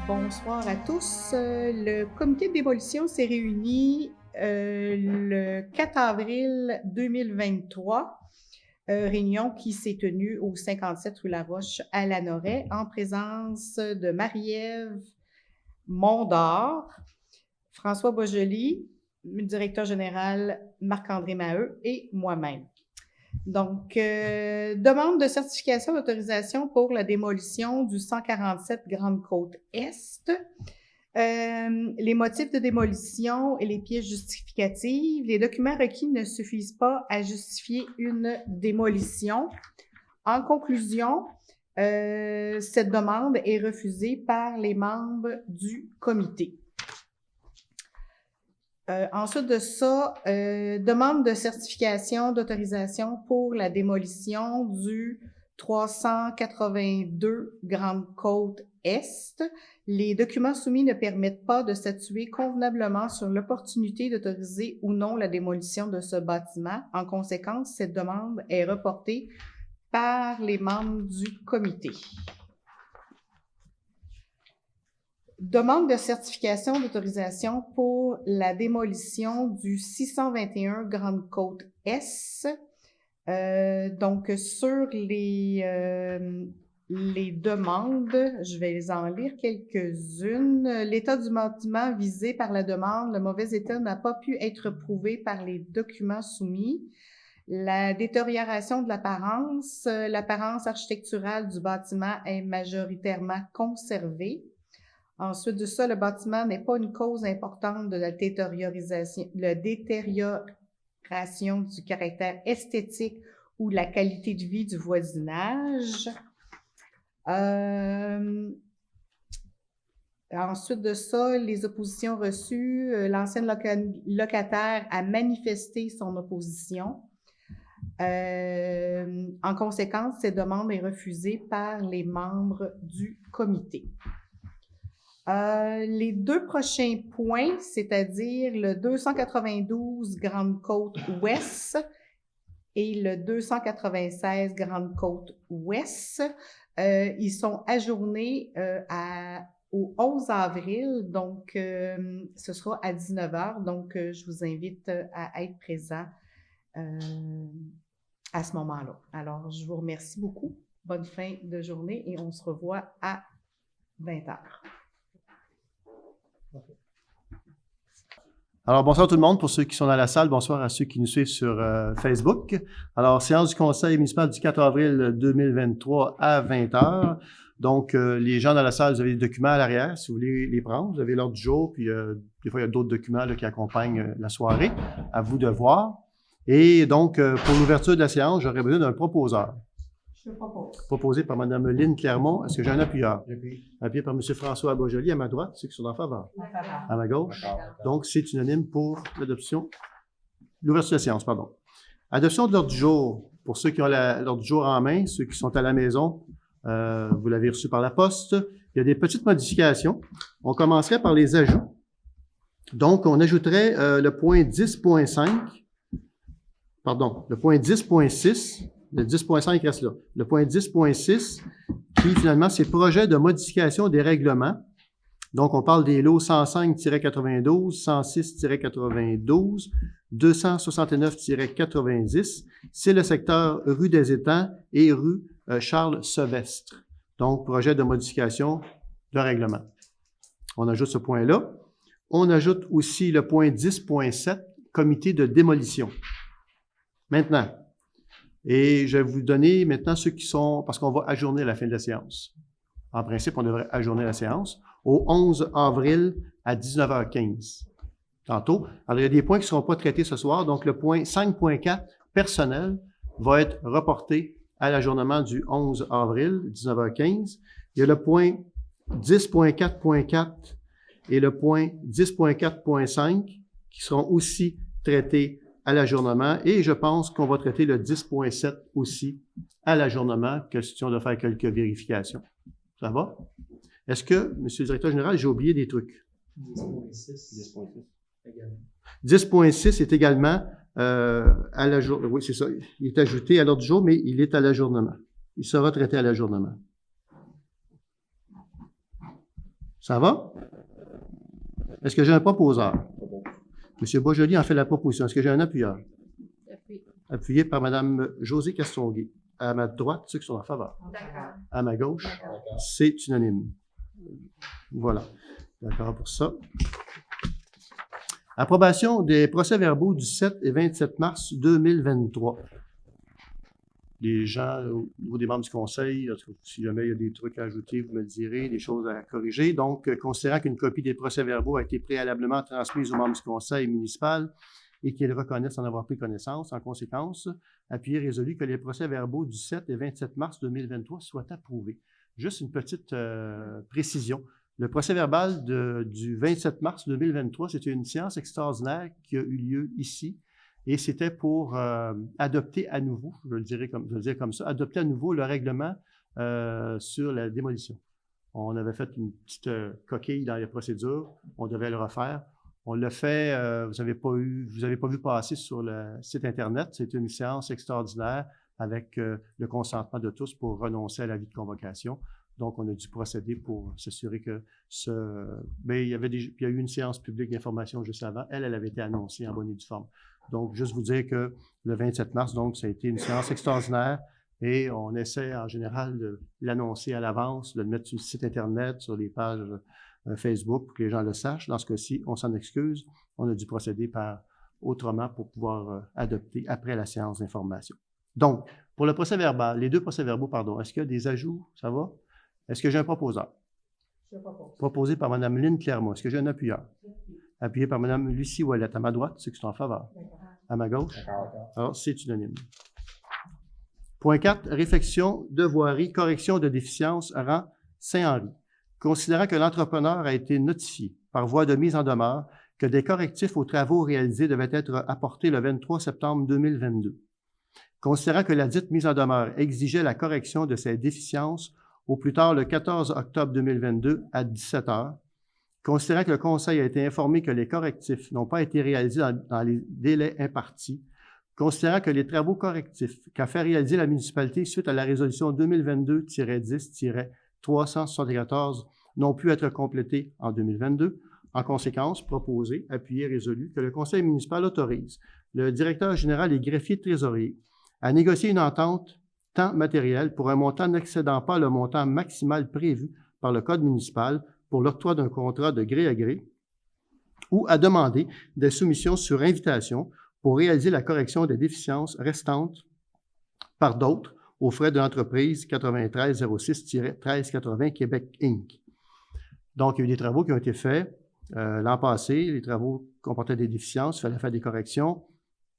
Bonsoir à tous. Le comité de démolition s'est réuni le 4 avril 2023, réunion qui s'est tenue au 57 rue Laroche à Lanoraie en présence de Marie-Ève Mondor, François Boisjoli, directeur général Marc-André Maheu et moi-même. Donc, demande de certification d'autorisation pour la démolition du 147 Grande-Côte-Est. Les motifs de démolition et les pièces justificatives. Les documents requis ne suffisent pas à justifier une démolition. En conclusion, cette demande est refusée par les membres du comité. Ensuite de ça, demande de certification d'autorisation pour la démolition du 382 Grande-Côte-Est. Les documents soumis ne permettent pas de statuer convenablement sur l'opportunité d'autoriser ou non la démolition de ce bâtiment. En conséquence, cette demande est reportée par les membres du comité. Demande de certification d'autorisation pour la démolition du 621 Grande-Côte-Est. Donc, sur les demandes, je vais les en lire quelques-unes. L'état du bâtiment visé par la demande, le mauvais état n'a pas pu être prouvé par les documents soumis. La détérioration de l'apparence architecturale du bâtiment est majoritairement conservée. Ensuite de ça, le bâtiment n'est pas une cause importante de la détérioration du caractère esthétique ou de la qualité de vie du voisinage. Ensuite de ça, les oppositions reçues, l'ancien locataire a manifesté son opposition. En conséquence, cette demande est refusée par les membres du comité. Les deux prochains points, c'est-à-dire le 292 Grande-Côte-Ouest et le 296 Grande-Côte-Ouest, ils sont ajournés au 11 avril, donc ce sera à 19h. Donc, je vous invite à être présent à ce moment-là. Alors, je vous remercie beaucoup. Bonne fin de journée et on se revoit à 20h. Alors, bonsoir tout le monde pour ceux qui sont dans la salle. Bonsoir à ceux qui nous suivent sur Facebook. Alors, séance du Conseil municipal du 4 avril 2023 à 20h. Donc, les gens dans la salle, vous avez des documents à l'arrière, si vous voulez les prendre. Vous avez l'ordre du jour, puis des fois, il y a d'autres documents là, qui accompagnent la soirée. À vous de voir. Et donc, pour l'ouverture de la séance, j'aurais besoin d'un proposeur. Je propose. Proposé par Mme Lynne Clermont. Est-ce que j'ai un appuyeur? Appuyé par M. François Boisjoli à ma droite, ceux qui sont en faveur. À ma gauche. Donc, c'est unanime pour l'adoption. L'ouverture de la séance, pardon. Adoption de l'ordre du jour. Pour ceux qui ont l'ordre du jour en main, ceux qui sont à la maison, vous l'avez reçu par la poste. Il y a des petites modifications. On commencerait par les ajouts. Donc, on ajouterait le point 10.5. Pardon, le point 10.6. Le 10.5 reste là. Le point 10.6, qui finalement, c'est projet de modification des règlements. Donc, on parle des lots 105-92, 106-92, 269-90. C'est le secteur rue des Étangs et rue Charles-Sevestre. Donc, projet de modification de règlement. On ajoute ce point-là. On ajoute aussi le point 10.7, comité de démolition. Maintenant, et je vais vous donner maintenant ceux qui sont, parce qu'on va ajourner à la fin de la séance. En principe, on devrait ajourner la séance au 11 avril à 19h15. Tantôt. Alors, il y a des points qui ne seront pas traités ce soir. Donc, le point 5.4, personnel, va être reporté à l'ajournement du 11 avril, 19h15. Il y a le point 10.4.4 et le point 10.4.5 qui seront aussi traités à l'ajournement, et je pense qu'on va traiter le 10.7 aussi à l'ajournement, question de faire quelques vérifications. Ça va? Est-ce que, Monsieur le Directeur général, j'ai oublié des trucs? 10.6 est également à l'ajournement. Oui, c'est ça. Il est ajouté à l'ordre du jour, mais il est à l'ajournement. Il sera traité à l'ajournement. Ça va? Est-ce que j'ai un proposeur? M. Boisjoli en fait la proposition. Est-ce que j'ai un appuyeur? Appuyé par Mme Josée Castonguay. À ma droite, ceux qui sont en faveur. D'accord. À ma gauche, c'est unanime. Voilà. D'accord pour ça. Approbation des procès-verbaux du 7 et 27 mars 2023. Les gens, au niveau des membres du conseil, si jamais il y a des trucs à ajouter, vous me le direz, des choses à corriger. Donc, considérant qu'une copie des procès-verbaux a été préalablement transmise aux membres du conseil municipal et qu'ils reconnaissent en avoir pris connaissance, en conséquence, appuyé résolu que les procès-verbaux du 7 et 27 mars 2023 soient approuvés. Juste une petite précision. Le procès-verbal du 27 mars 2023, c'était une séance extraordinaire qui a eu lieu ici. Et c'était pour adopter à nouveau, je vais le dire comme ça, adopter à nouveau le règlement sur la démolition. On avait fait une petite coquille dans les procédures, on devait le refaire. On l'a fait, vous n'avez pas vu passer sur le site Internet. C'était une séance extraordinaire avec le consentement de tous pour renoncer à l'avis de convocation. Donc, on a dû procéder pour s'assurer que il y a eu une séance publique d'information juste avant. Elle avait été annoncée en bonne et due forme. Donc, juste vous dire que le 27 mars, donc, ça a été une séance extraordinaire et on essaie en général de l'annoncer à l'avance, de le mettre sur le site Internet, sur les pages Facebook pour que les gens le sachent. Dans ce cas-ci, on s'en excuse. On a dû procéder autrement pour pouvoir adopter après la séance d'information. Donc, pour le procès-verbal, les deux procès-verbaux, pardon, est-ce qu'il y a des ajouts? Ça va? Est-ce que j'ai un proposeur? Je propose. Proposé par Mme Lynne Clermont. Est-ce que j'ai un appuyeur? Appuyé par Mme Lucie Ouellette. À ma droite, ceux qui sont en faveur. À ma gauche? Alors, c'est unanime. Point 4, réfection de voirie, correction de déficience à rang Saint-Henri. Considérant que l'entrepreneur a été notifié par voie de mise en demeure que des correctifs aux travaux réalisés devaient être apportés le 23 septembre 2022. Considérant que la dite mise en demeure exigeait la correction de ces déficiences au plus tard le 14 octobre 2022 à 17 h, considérant que le Conseil a été informé que les correctifs n'ont pas été réalisés dans les délais impartis, considérant que les travaux correctifs qu'a fait réaliser la municipalité suite à la résolution 2022-10-374 n'ont pu être complétés en 2022, en conséquence, proposé, appuyé, résolu que le Conseil municipal autorise le directeur général et greffier de trésorier à négocier une entente temps matériel pour un montant n'excédant pas le montant maximal prévu par le Code municipal pour l'octroi d'un contrat de gré à gré ou à demander des soumissions sur invitation pour réaliser la correction des déficiences restantes par d'autres aux frais de l'entreprise 9306-1380 Québec Inc. Donc, il y a eu des travaux qui ont été faits l'an passé. Les travaux comportaient des déficiences, il fallait faire des corrections.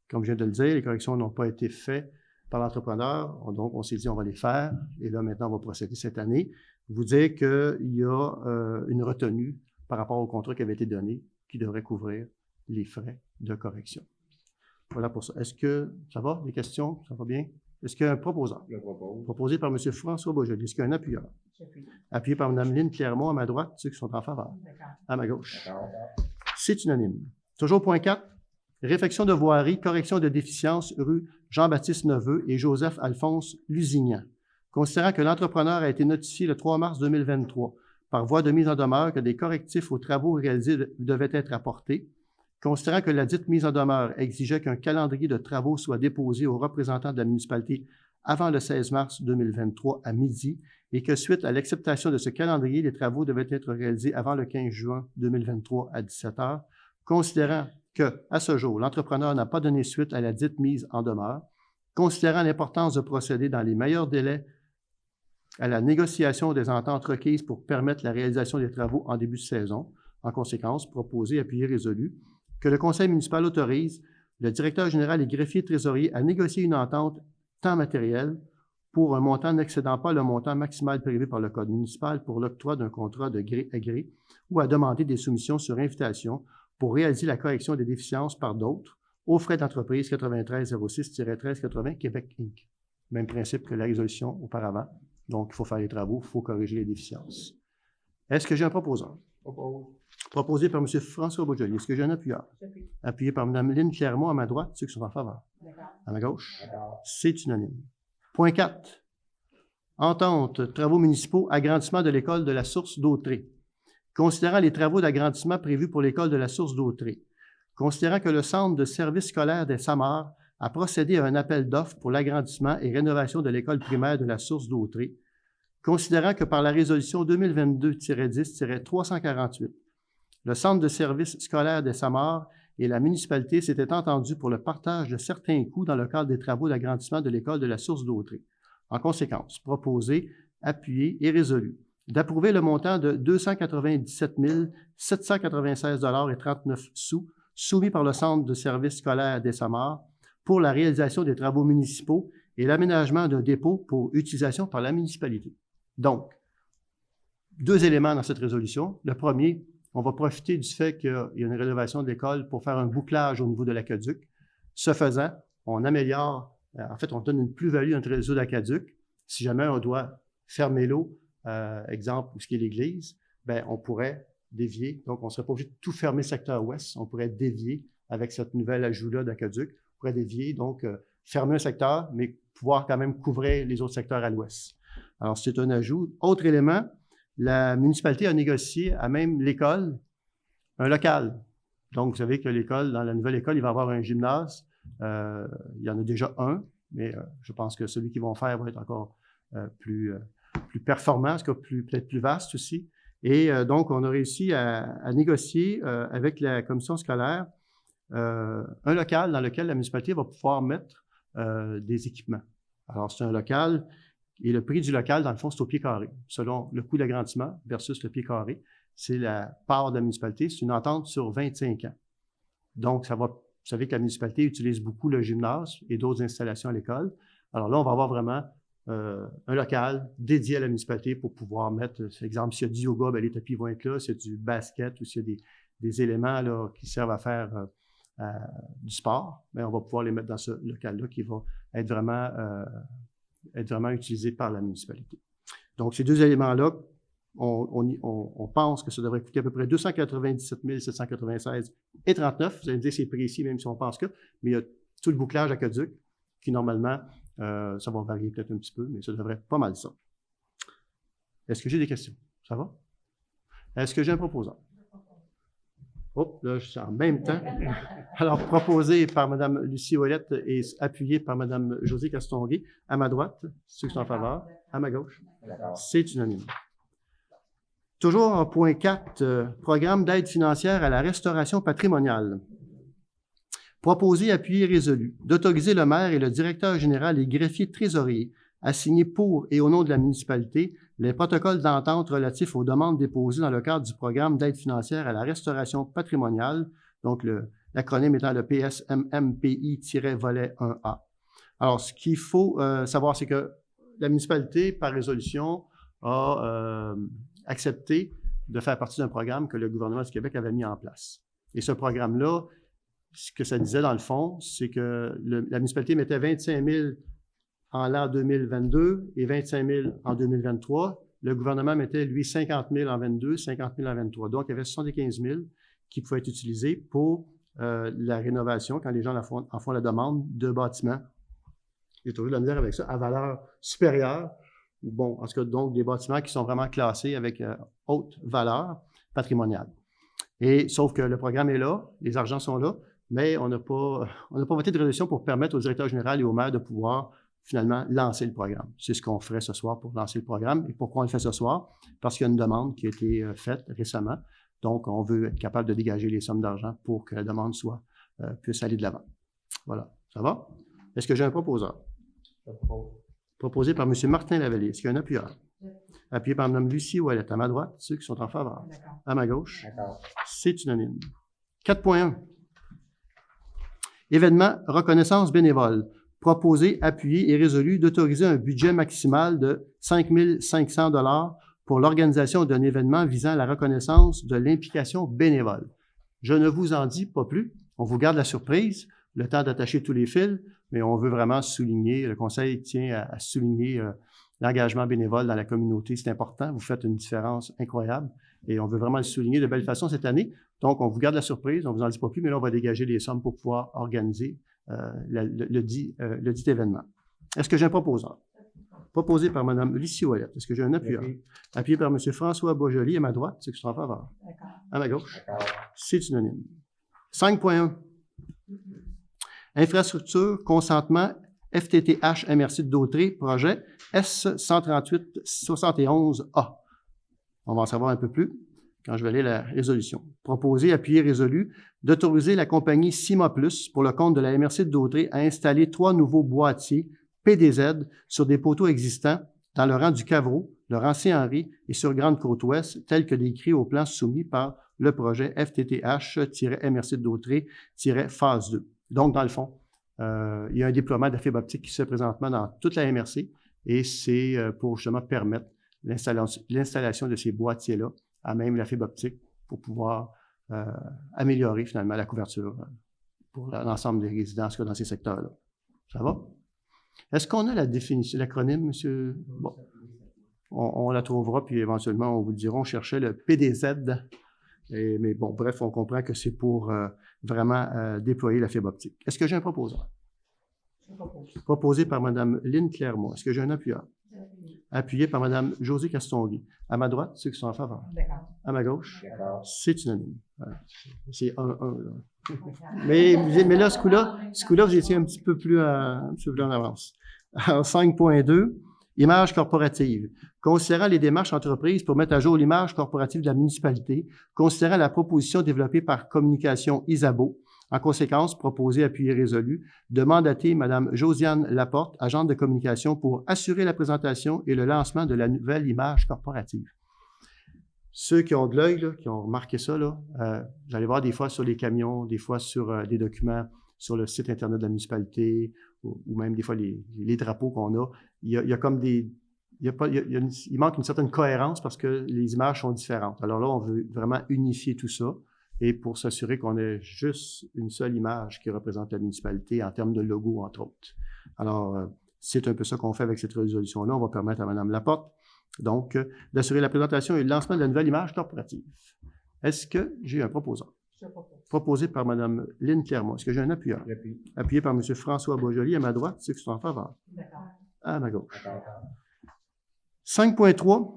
Comme je viens de le dire, les corrections n'ont pas été faites par l'entrepreneur. Donc, on s'est dit, on va les faire. Et là, maintenant, on va procéder cette année. Vous dire qu'il y a une retenue par rapport au contrat qui avait été donné qui devrait couvrir les frais de correction. Voilà pour ça. Est-ce que ça va? Des questions? Ça va bien? Est-ce qu'il y a un proposeur? Je propose. Proposé par M. François Boisjoli. Est-ce qu'il y a un appuyeur? Appuyé par Mme Lynne Clermont à ma droite, ceux qui sont en faveur. À ma gauche. C'est unanime. Toujours point 4. Réfection de voirie, correction de déficience, rue Jean-Baptiste Neveu et Joseph-Alphonse Lusignan. Considérant que l'entrepreneur a été notifié le 3 mars 2023 par voie de mise en demeure que des correctifs aux travaux réalisés devaient être apportés, considérant que la dite mise en demeure exigeait qu'un calendrier de travaux soit déposé aux représentants de la municipalité avant le 16 mars 2023 à midi et que suite à l'acceptation de ce calendrier, les travaux devaient être réalisés avant le 15 juin 2023 à 17 h, considérant que, à ce jour, l'entrepreneur n'a pas donné suite à la dite mise en demeure, considérant l'importance de procéder dans les meilleurs délais à la négociation des ententes requises pour permettre la réalisation des travaux en début de saison, en conséquence, proposé, appuyé, résolu, que le conseil municipal autorise le directeur général et greffier trésorier à négocier une entente temps matériel pour un montant n'excédant pas le montant maximal prévu par le Code municipal pour l'octroi d'un contrat de gré à gré ou à demander des soumissions sur invitation pour réaliser la correction des déficiences par d'autres aux frais d'entreprise 9306-1380 Québec Inc. Même principe que la résolution auparavant. Donc, il faut faire les travaux, il faut corriger les déficiences. Est-ce que j'ai un proposeur? Proposé par M. François Boisjoli. Est-ce que j'ai un appuyeur? Appuyé par Mme Lynne Clermont à ma droite, ceux qui sont en faveur. À ma gauche. C'est unanime. Point 4. Entente, travaux municipaux, agrandissement de l'école de la source d'Autré. considérant les travaux d'agrandissement prévus pour l'école de la Source d'Autrey, considérant que le Centre de services scolaires des Samars a procédé à un appel d'offres pour l'agrandissement et rénovation de l'école primaire de la Source d'Autrey, considérant que par la résolution 2022-10-348, le Centre de services scolaires des Samars et la municipalité s'étaient entendus pour le partage de certains coûts dans le cadre des travaux d'agrandissement de l'école de la Source d'Autrey. En conséquence, proposé, appuyé et résolu d'approuver le montant de 297 796,39 $ soumis par le Centre de services scolaires des Samars pour la réalisation des travaux municipaux et l'aménagement d'un dépôt pour utilisation par la municipalité. Donc, 2 éléments dans cette résolution. Le premier, on va profiter du fait qu'il y a une rénovation de l'école pour faire un bouclage au niveau de l'aqueduc. Ce faisant, on améliore, en fait, on donne une plus-value à notre réseau d'aqueduc. Si jamais on doit fermer l'eau, exemple, où ce qui est l'église, bien, on pourrait dévier. Donc, on ne serait pas obligé de tout fermer le secteur ouest. On pourrait dévier avec cette nouvelle ajout-là d'aqueduc. On pourrait dévier, donc, fermer un secteur, mais pouvoir quand même couvrir les autres secteurs à l'ouest. Alors, c'est un ajout. Autre élément, la municipalité a négocié à même l'école un local. Donc, vous savez que l'école, dans la nouvelle école, il va y avoir un gymnase. Il y en a déjà un, mais je pense que celui qu'ils vont faire va être encore plus performant, en tout cas peut-être plus vaste aussi. Et donc, on a réussi à négocier avec la commission scolaire un local dans lequel la municipalité va pouvoir mettre des équipements. Alors, c'est un local, et le prix du local, dans le fond, c'est au pied carré. Selon le coût d'agrandissement versus le pied carré, c'est la part de la municipalité. C'est une entente sur 25 ans. Donc, ça va, vous savez que la municipalité utilise beaucoup le gymnase et d'autres installations à l'école. Alors là, on va avoir vraiment un local dédié à la municipalité pour pouvoir mettre, par exemple, s'il y a du yoga, bien, les tapis vont être là. S'il y a du basket ou s'il y a des éléments là, qui servent à faire du sport, bien, on va pouvoir les mettre dans ce local-là qui va être vraiment utilisé par la municipalité. Donc, ces 2 éléments-là, on pense que ça devrait coûter à peu près 297 796,39 $. Vous allez me dire c'est précis, même si on pense que, mais il y a tout le bouclage aqueduc qui, normalement, ça va varier peut-être un petit peu, mais ça devrait être pas mal ça. Est-ce que j'ai des questions? Ça va? Est-ce que j'ai un proposant? Oh, là, je suis en même temps. Alors, proposé par Mme Lucie Ouellette et appuyé par Mme Josée Castonguay. À ma droite, ceux qui sont en faveur. À ma gauche. C'est unanime. Toujours en point 4, programme d'aide financière à la restauration patrimoniale. Proposé, appuyé et résolu d'autoriser le maire et le directeur général et greffier trésorier à signer pour et au nom de la municipalité les protocoles d'entente relatifs aux demandes déposées dans le cadre du programme d'aide financière à la restauration patrimoniale, donc l'acronyme étant le PSMMPI-volet 1A. Alors, ce qu'il faut savoir, c'est que la municipalité, par résolution, a accepté de faire partie d'un programme que le gouvernement du Québec avait mis en place. Et ce programme-là, ce que ça disait dans le fond, c'est que la municipalité mettait 25 000 en l'an 2022 et 25 000 en 2023. Le gouvernement mettait, lui, 50 000 en 22, 50 000 en 23. Donc, il y avait 75 000 qui pouvaient être utilisés pour la rénovation, quand les gens en font la demande, de bâtiments. J'ai toujours de la misère avec ça, à valeur supérieure. Bon, en tout cas, donc, des bâtiments qui sont vraiment classés avec haute valeur patrimoniale. Et sauf que le programme est là, les argents sont là, mais on n'a pas voté de résolution pour permettre au directeur général et au maire de pouvoir finalement lancer le programme. C'est ce qu'on ferait ce soir pour lancer le programme. Et pourquoi on le fait ce soir? Parce qu'il y a une demande qui a été faite récemment. Donc, on veut être capable de dégager les sommes d'argent pour que la demande puisse aller de l'avant. Voilà. Ça va? Est-ce que j'ai un proposeur? Proposé par M. Martin Lavallée. Est-ce qu'il y a un appuyeur? Appuyé par Mme Lucie Ouellette. À ma droite, ceux qui sont en faveur. À ma gauche, c'est unanime. 4.1. Événement reconnaissance bénévole. Proposé, appuyé et résolu d'autoriser un budget maximal de 5 500 $ pour l'organisation d'un événement visant à la reconnaissance de l'implication bénévole. Je ne vous en dis pas plus. On vous garde la surprise, le temps d'attacher tous les fils, mais on veut vraiment souligner, le Conseil tient à souligner l'engagement bénévole dans la communauté. C'est important. Vous faites une différence incroyable et on veut vraiment le souligner de belle façon cette année. Donc, on vous garde la surprise. On ne vous en dit pas plus, mais là, on va dégager les sommes pour pouvoir organiser le dit événement. Est-ce que j'ai un proposeur? proposé par Mme Lucie Ouellette. Est-ce que j'ai un appuyeur? Appuyé par M. François Beaujoli à ma droite, c'est que je suis en faveur. À ma gauche, c'est unanime. 5.1. Infrastructure, consentement, FTTH MRC de Dautré, projet S138-71A. On va en savoir un peu plus quand je vais lire la résolution. Proposé, appuyé, résolu, d'autoriser la compagnie Cima Plus pour le compte de la MRC de Dautré à installer 3 nouveaux boîtiers PDZ sur des poteaux existants dans le rang du Cavreau, le rang Saint-Henri et sur Grande-Côte-Ouest, tels que décrits au plan soumis par le projet FTTH-MRC de Dautré-phase 2. Donc, dans le fond, il y a un déploiement de la fibre optique qui se fait présentement dans toute la MRC et c'est pour justement permettre l'installation de ces boîtiers-là à même la fibre optique pour pouvoir améliorer finalement la couverture pour l'ensemble des résidences dans ces secteurs-là. Ça va? Est-ce qu'on a la définition, l'acronyme, monsieur? Bon, on la trouvera, puis éventuellement, on vous le dira. On cherchait le PDZ, mais bon, bref, on comprend que c'est pour vraiment déployer la fibre optique. Est-ce que j'ai un proposeur? Proposé par Mme Lynne Clermont. Est-ce que j'ai un appuyeur? Appuyé par Mme Josée Castonguay. À ma droite, ceux qui sont en faveur. À ma gauche, c'est unanime. C'est 1-1. Mais là, ce coup-là, vous étiez un petit peu plus en avance. Alors, 5.2, image corporative. Considérant les démarches entreprises pour mettre à jour l'image corporative de la municipalité, considérant la proposition développée par Communication Isabeau, en conséquence, proposé, appuyé, résolu, de mandater Mme Josiane Laporte, agente de communication, pour assurer la présentation et le lancement de la nouvelle image corporative. Ceux qui ont de l'œil, qui ont remarqué ça, vous allez voir des fois sur les camions, des fois sur des documents sur le site Internet de la municipalité, ou même des fois les drapeaux qu'on a, il y a comme des... il manque une certaine cohérence parce que les images sont différentes. Alors là, on veut vraiment unifier tout ça. Et pour s'assurer qu'on ait juste une seule image qui représente la municipalité en termes de logo, entre autres. Alors, c'est un peu ça qu'on fait avec cette résolution-là. On va permettre à Mme Laporte, donc, d'assurer la présentation et le lancement de la nouvelle image corporative. Est-ce que j'ai un proposeur? Proposé par Mme Lynne Clermont. Est-ce que j'ai un appuyeur? Appuyé par M. François Beaujoli à ma droite, ceux qui sont en faveur. À ma gauche. 5.3.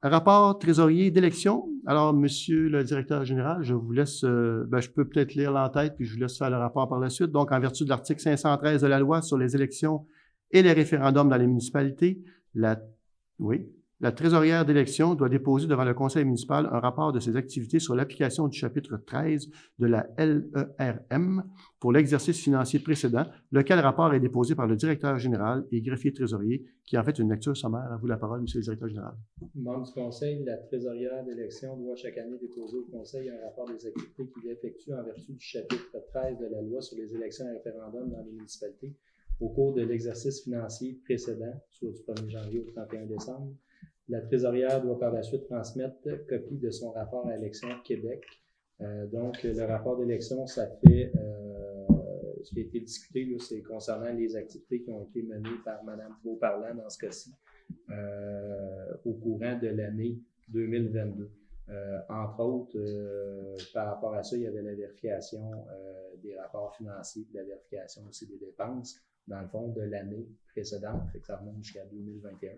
Rapport trésorier d'élection. Alors, Monsieur le directeur général, je vous laisse, je peux peut-être lire l'entête, puis je vous laisse faire le rapport par la suite. Donc, en vertu de l'article 513 de la loi sur les élections et les référendums dans les municipalités, la trésorière d'élection doit déposer devant le conseil municipal un rapport de ses activités sur l'application du chapitre 13 de la LERM pour l'exercice financier précédent, lequel rapport est déposé par le directeur général et greffier trésorier, qui en fait une lecture sommaire. À vous la parole, Monsieur le directeur général. Membre du conseil, la trésorière d'élection doit chaque année déposer au conseil un rapport des activités qu'il effectue en vertu du chapitre 13 de la loi sur les élections et référendums dans les municipalités au cours de l'exercice financier précédent, soit du 1er janvier au 31 décembre. La trésorière doit par la suite transmettre copie de son rapport à Élections Québec. Donc, le rapport d'élection, ça fait ce qui a été discuté, là, c'est concernant les activités qui ont été menées par Mme Beauparlant dans ce cas-ci au courant de l'année 2022. Entre autres, par rapport à ça, il y avait la vérification des rapports financiers, la vérification aussi des dépenses, dans le fond, de l'année précédente, fait que ça remonte jusqu'à 2021.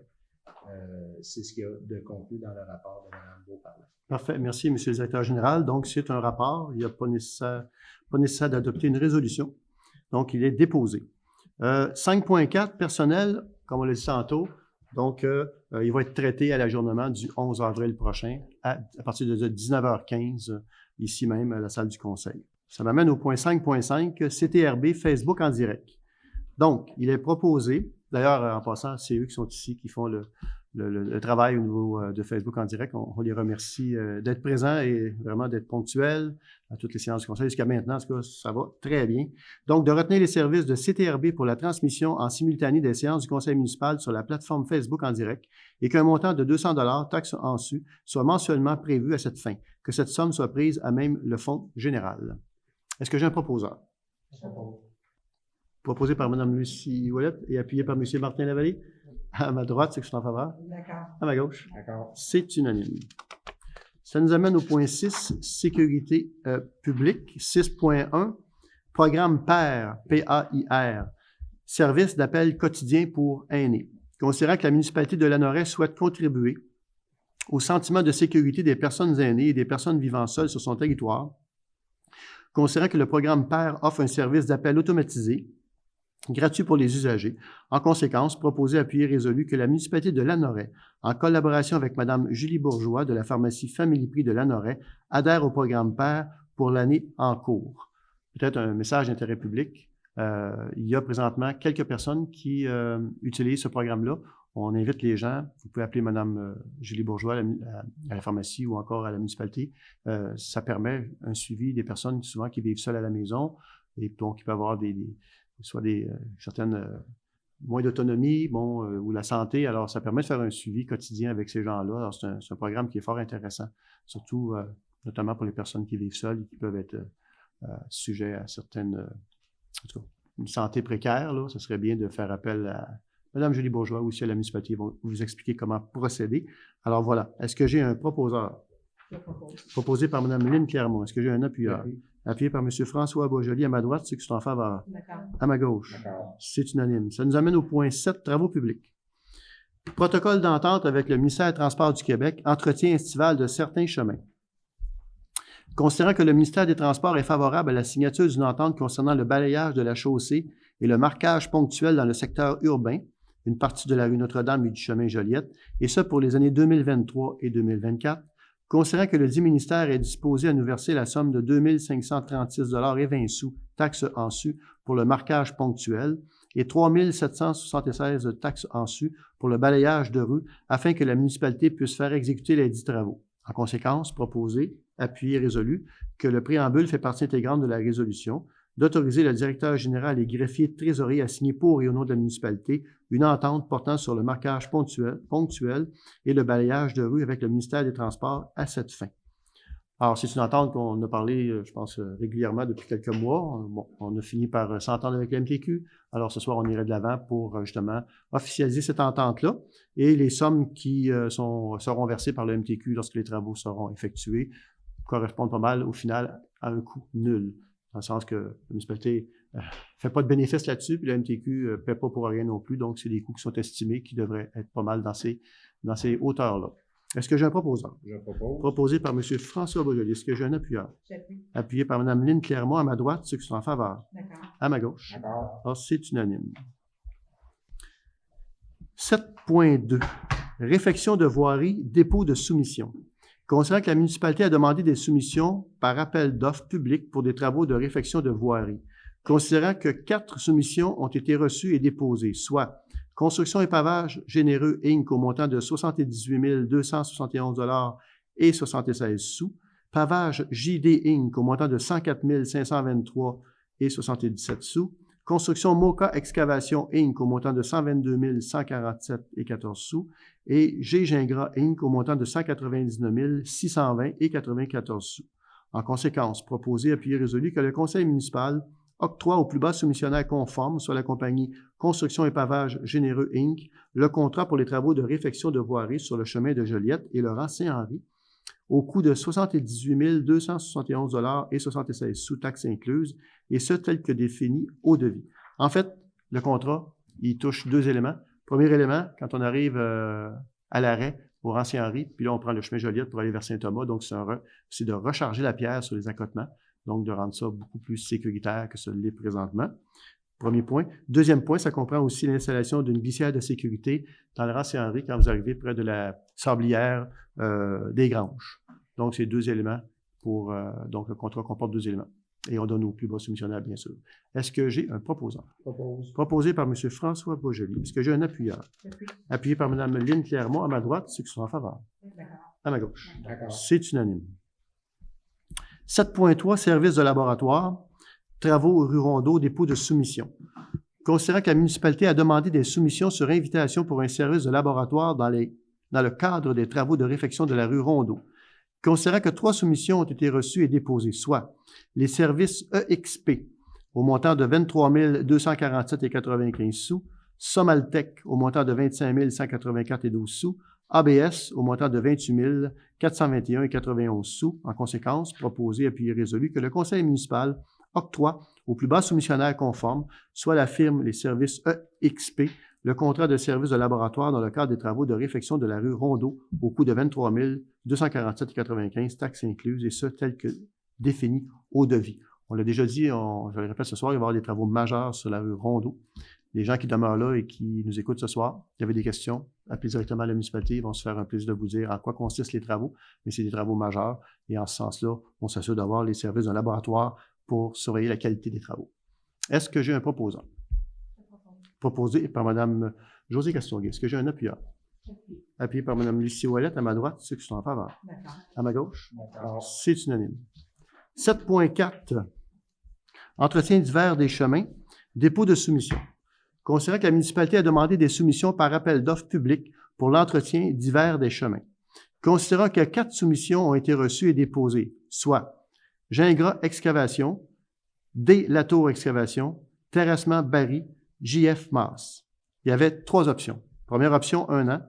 C'est ce qu'il y a de contenu dans le rapport de Mme Beauparlant. Parfait. Merci, M. le directeur général. Donc, c'est un rapport. Il n'y a pas nécessaire d'adopter une résolution. Donc, il est déposé. 5.4, personnel, comme on l'a dit tantôt. Donc, il va être traité à l'ajournement du 11 avril prochain à partir de 19h15, ici même à la salle du conseil. Ça m'amène au point 5.5, CTRB, Facebook en direct. Donc, il est proposé, d'ailleurs, en passant, c'est eux qui sont ici, qui font le travail au niveau de Facebook en direct. On les remercie d'être présents et vraiment d'être ponctuels à toutes les séances du conseil. Jusqu'à maintenant, en tout cas, ça va très bien. Donc, de retenir les services de CTRB pour la transmission en simultané des séances du conseil municipal sur la plateforme Facebook en direct et qu'un montant de 200 $, taxes en su, soit mensuellement prévu à cette fin, que cette somme soit prise à même le fonds général. Est-ce que j'ai un proposeur? Proposé par Mme Lucie Ouellette et appuyé par M. Martin Lavallée. À ma droite, c'est que je suis en faveur. D'accord. À ma gauche. D'accord. C'est unanime. Ça nous amène au point 6, sécurité publique. 6.1, programme PAIR, P-A-I-R, service d'appel quotidien pour aînés. considérant que la municipalité de Lanoraie souhaite contribuer au sentiment de sécurité des personnes aînées et des personnes vivant seules sur son territoire, considérant que le programme PER offre un service d'appel automatisé, gratuit pour les usagers. En conséquence, proposé, appuyé, résolu que la municipalité de Lanoraie, en collaboration avec Mme Julie Bourgeois de la pharmacie Family Prix de Lanoraie, adhère au programme PER pour l'année en cours. Peut-être un message d'intérêt public. Il y a présentement quelques personnes qui utilisent ce programme-là. On invite les gens, vous pouvez appeler Mme Julie Bourgeois à la pharmacie ou encore à la municipalité. Ça permet un suivi des personnes souvent qui vivent seules à la maison et donc il peut y avoir certaines moins d'autonomie, ou la santé. Alors, ça permet de faire un suivi quotidien avec ces gens-là. Alors, c'est un programme qui est fort intéressant, surtout notamment pour les personnes qui vivent seules et qui peuvent être sujets à certaines, en tout cas, une santé précaire. Là, ce serait bien de faire appel à Mme Julie Bourgeois ou aussi à la municipalité. Ils vont vous expliquer comment procéder. Alors voilà. Est-ce que j'ai un proposeur? Je propose. Proposé par Mme Lynne Clermont. Est-ce que j'ai un appuyeur? Oui. Appuyé par M. François Boisjoli à ma droite, ceux qui sont en faveur. D'accord. À ma gauche. D'accord. C'est unanime. Ça nous amène au point 7, travaux publics. Protocole d'entente avec le ministère des Transports du Québec, entretien estival de certains chemins. Considérant que le ministère des Transports est favorable à la signature d'une entente concernant le balayage de la chaussée et le marquage ponctuel dans le secteur urbain, une partie de la rue Notre-Dame et du chemin Joliette, et ce pour les années 2023 et 2024, considérant que le dit ministère est disposé à nous verser la somme de 2 536,20 $ taxes en su pour le marquage ponctuel et 3 776 taxes en su pour le balayage de rue afin que la municipalité puisse faire exécuter les dits travaux. En conséquence, proposé, appuyé, résolu que le préambule fait partie intégrante de la résolution, d'autoriser le directeur général et greffier de trésorerie à signer pour et au nom de la municipalité une entente portant sur le marquage ponctuel et le balayage de rue avec le ministère des Transports à cette fin. Alors, c'est une entente qu'on a parlé, je pense, régulièrement depuis quelques mois. Bon, on a fini par s'entendre avec la MTQ. Alors, ce soir, on irait de l'avant pour, justement, officialiser cette entente-là. Et les sommes qui seront versées par le MTQ lorsque les travaux seront effectués correspondent pas mal, au final, à un coût nul. Dans le sens que la municipalité ne fait pas de bénéfice là-dessus, puis la MTQ ne paie pas pour rien non plus. Donc, c'est des coûts qui sont estimés qui devraient être pas mal dans ces hauteurs-là. Est-ce que j'ai un proposeur? Je propose. Proposé par M. François Boisjoli. Est-ce que j'ai un appuyeur? J'appuie. Appuyé par Mme Lynne Clermont à ma droite, ceux qui sont en faveur. D'accord. À ma gauche. D'accord. Alors, c'est unanime. 7.2. Réfection de voirie, dépôt de soumission. Considérant que la municipalité a demandé des soumissions par appel d'offres publiques pour des travaux de réfection de voirie, considérant que 4 soumissions ont été reçues et déposées, soit Construction et pavage généreux Inc. au montant de 78 271 $ et 76 sous, Pavage JD Inc. au montant de 104 523 et 77 sous, Construction Moka Excavation Inc. au montant de 122 147 et 14 sous, et G. Gingras Inc. au montant de 199 620 et 94 sous. En conséquence, proposé, appuyé, résolu que le conseil municipal octroie au plus bas soumissionnaire conforme, soit la compagnie Construction et Pavage Généreux Inc., le contrat pour les travaux de réfection de voirie sur le chemin de Joliette et Laurent Saint-Henri, au coût de 78 271 $ et 76 sous taxes incluses, et ce tel que défini au devis. En fait, le contrat, il touche 2 éléments. Premier élément, quand on arrive à l'arrêt au Laurent Saint-Henri, puis là, on prend le chemin Joliette pour aller vers Saint-Thomas, donc c'est de recharger la pierre sur les accotements, donc de rendre ça beaucoup plus sécuritaire que ce l'est présentement. Premier point. Deuxième point, ça comprend aussi l'installation d'une glissière de sécurité dans le Laurent Saint-Henri quand vous arrivez près de la sablière des Granges. Donc, c'est 2 éléments pour... donc, le contrat comporte 2 éléments. Et on donne au plus bas soumissionnaire, bien sûr. Est-ce que j'ai un proposant? Propose. Proposé par M. François Boisjoli. Est-ce que j'ai un appuyeur? J'appuie. Appuyé par Mme Lynne Clermont à ma droite, ceux qui sont en faveur. D'accord. À ma gauche. D'accord. C'est unanime. 7.3, service de laboratoire, travaux rue Rondeau, dépôt de soumission. Considérant que la municipalité a demandé des soumissions sur invitation pour un service de laboratoire dans le cadre des travaux de réfection de la rue Rondeau. Considérant que 3 soumissions ont été reçues et déposées, soit les services EXP au montant de 23 247 et 95 sous, Somaltec au montant de 25 184 et 12 sous, ABS au montant de 28 421 et 91 sous. En conséquence, proposé, appuyé, résolu que le conseil municipal octroie au plus bas soumissionnaire conforme, soit la firme Les Services EXP, le contrat de service de laboratoire dans le cadre des travaux de réfection de la rue Rondeau au coût de 23 247,95 taxes incluses, et ce, tel que défini au devis. On l'a déjà dit, je le répète ce soir, il va y avoir des travaux majeurs sur la rue Rondeau. Les gens qui demeurent là et qui nous écoutent ce soir, il y avait des questions, appelez directement à la municipalité, ils vont se faire un plaisir de vous dire en quoi consistent les travaux, mais c'est des travaux majeurs, et en ce sens-là, on s'assure d'avoir les services d'un laboratoire pour surveiller la qualité des travaux. Est-ce que j'ai un proposant? Proposé par Mme Josée Castonguay. Est-ce que j'ai un appuyeur? Appuyé par Mme Lucie Ouellette à ma droite, ceux qui sont en faveur. À ma gauche? C'est unanime. 7.4. Entretien divers des chemins. Dépôt de soumission. Considérant que la municipalité a demandé des soumissions par appel d'offres publiques pour l'entretien divers des chemins. Considérant que 4 soumissions ont été reçues et déposées, soit Gingras Excavation, D. Latour Excavation, Terrassement Barry, JF Masse. Il y avait 3 options. Première option, 1 an.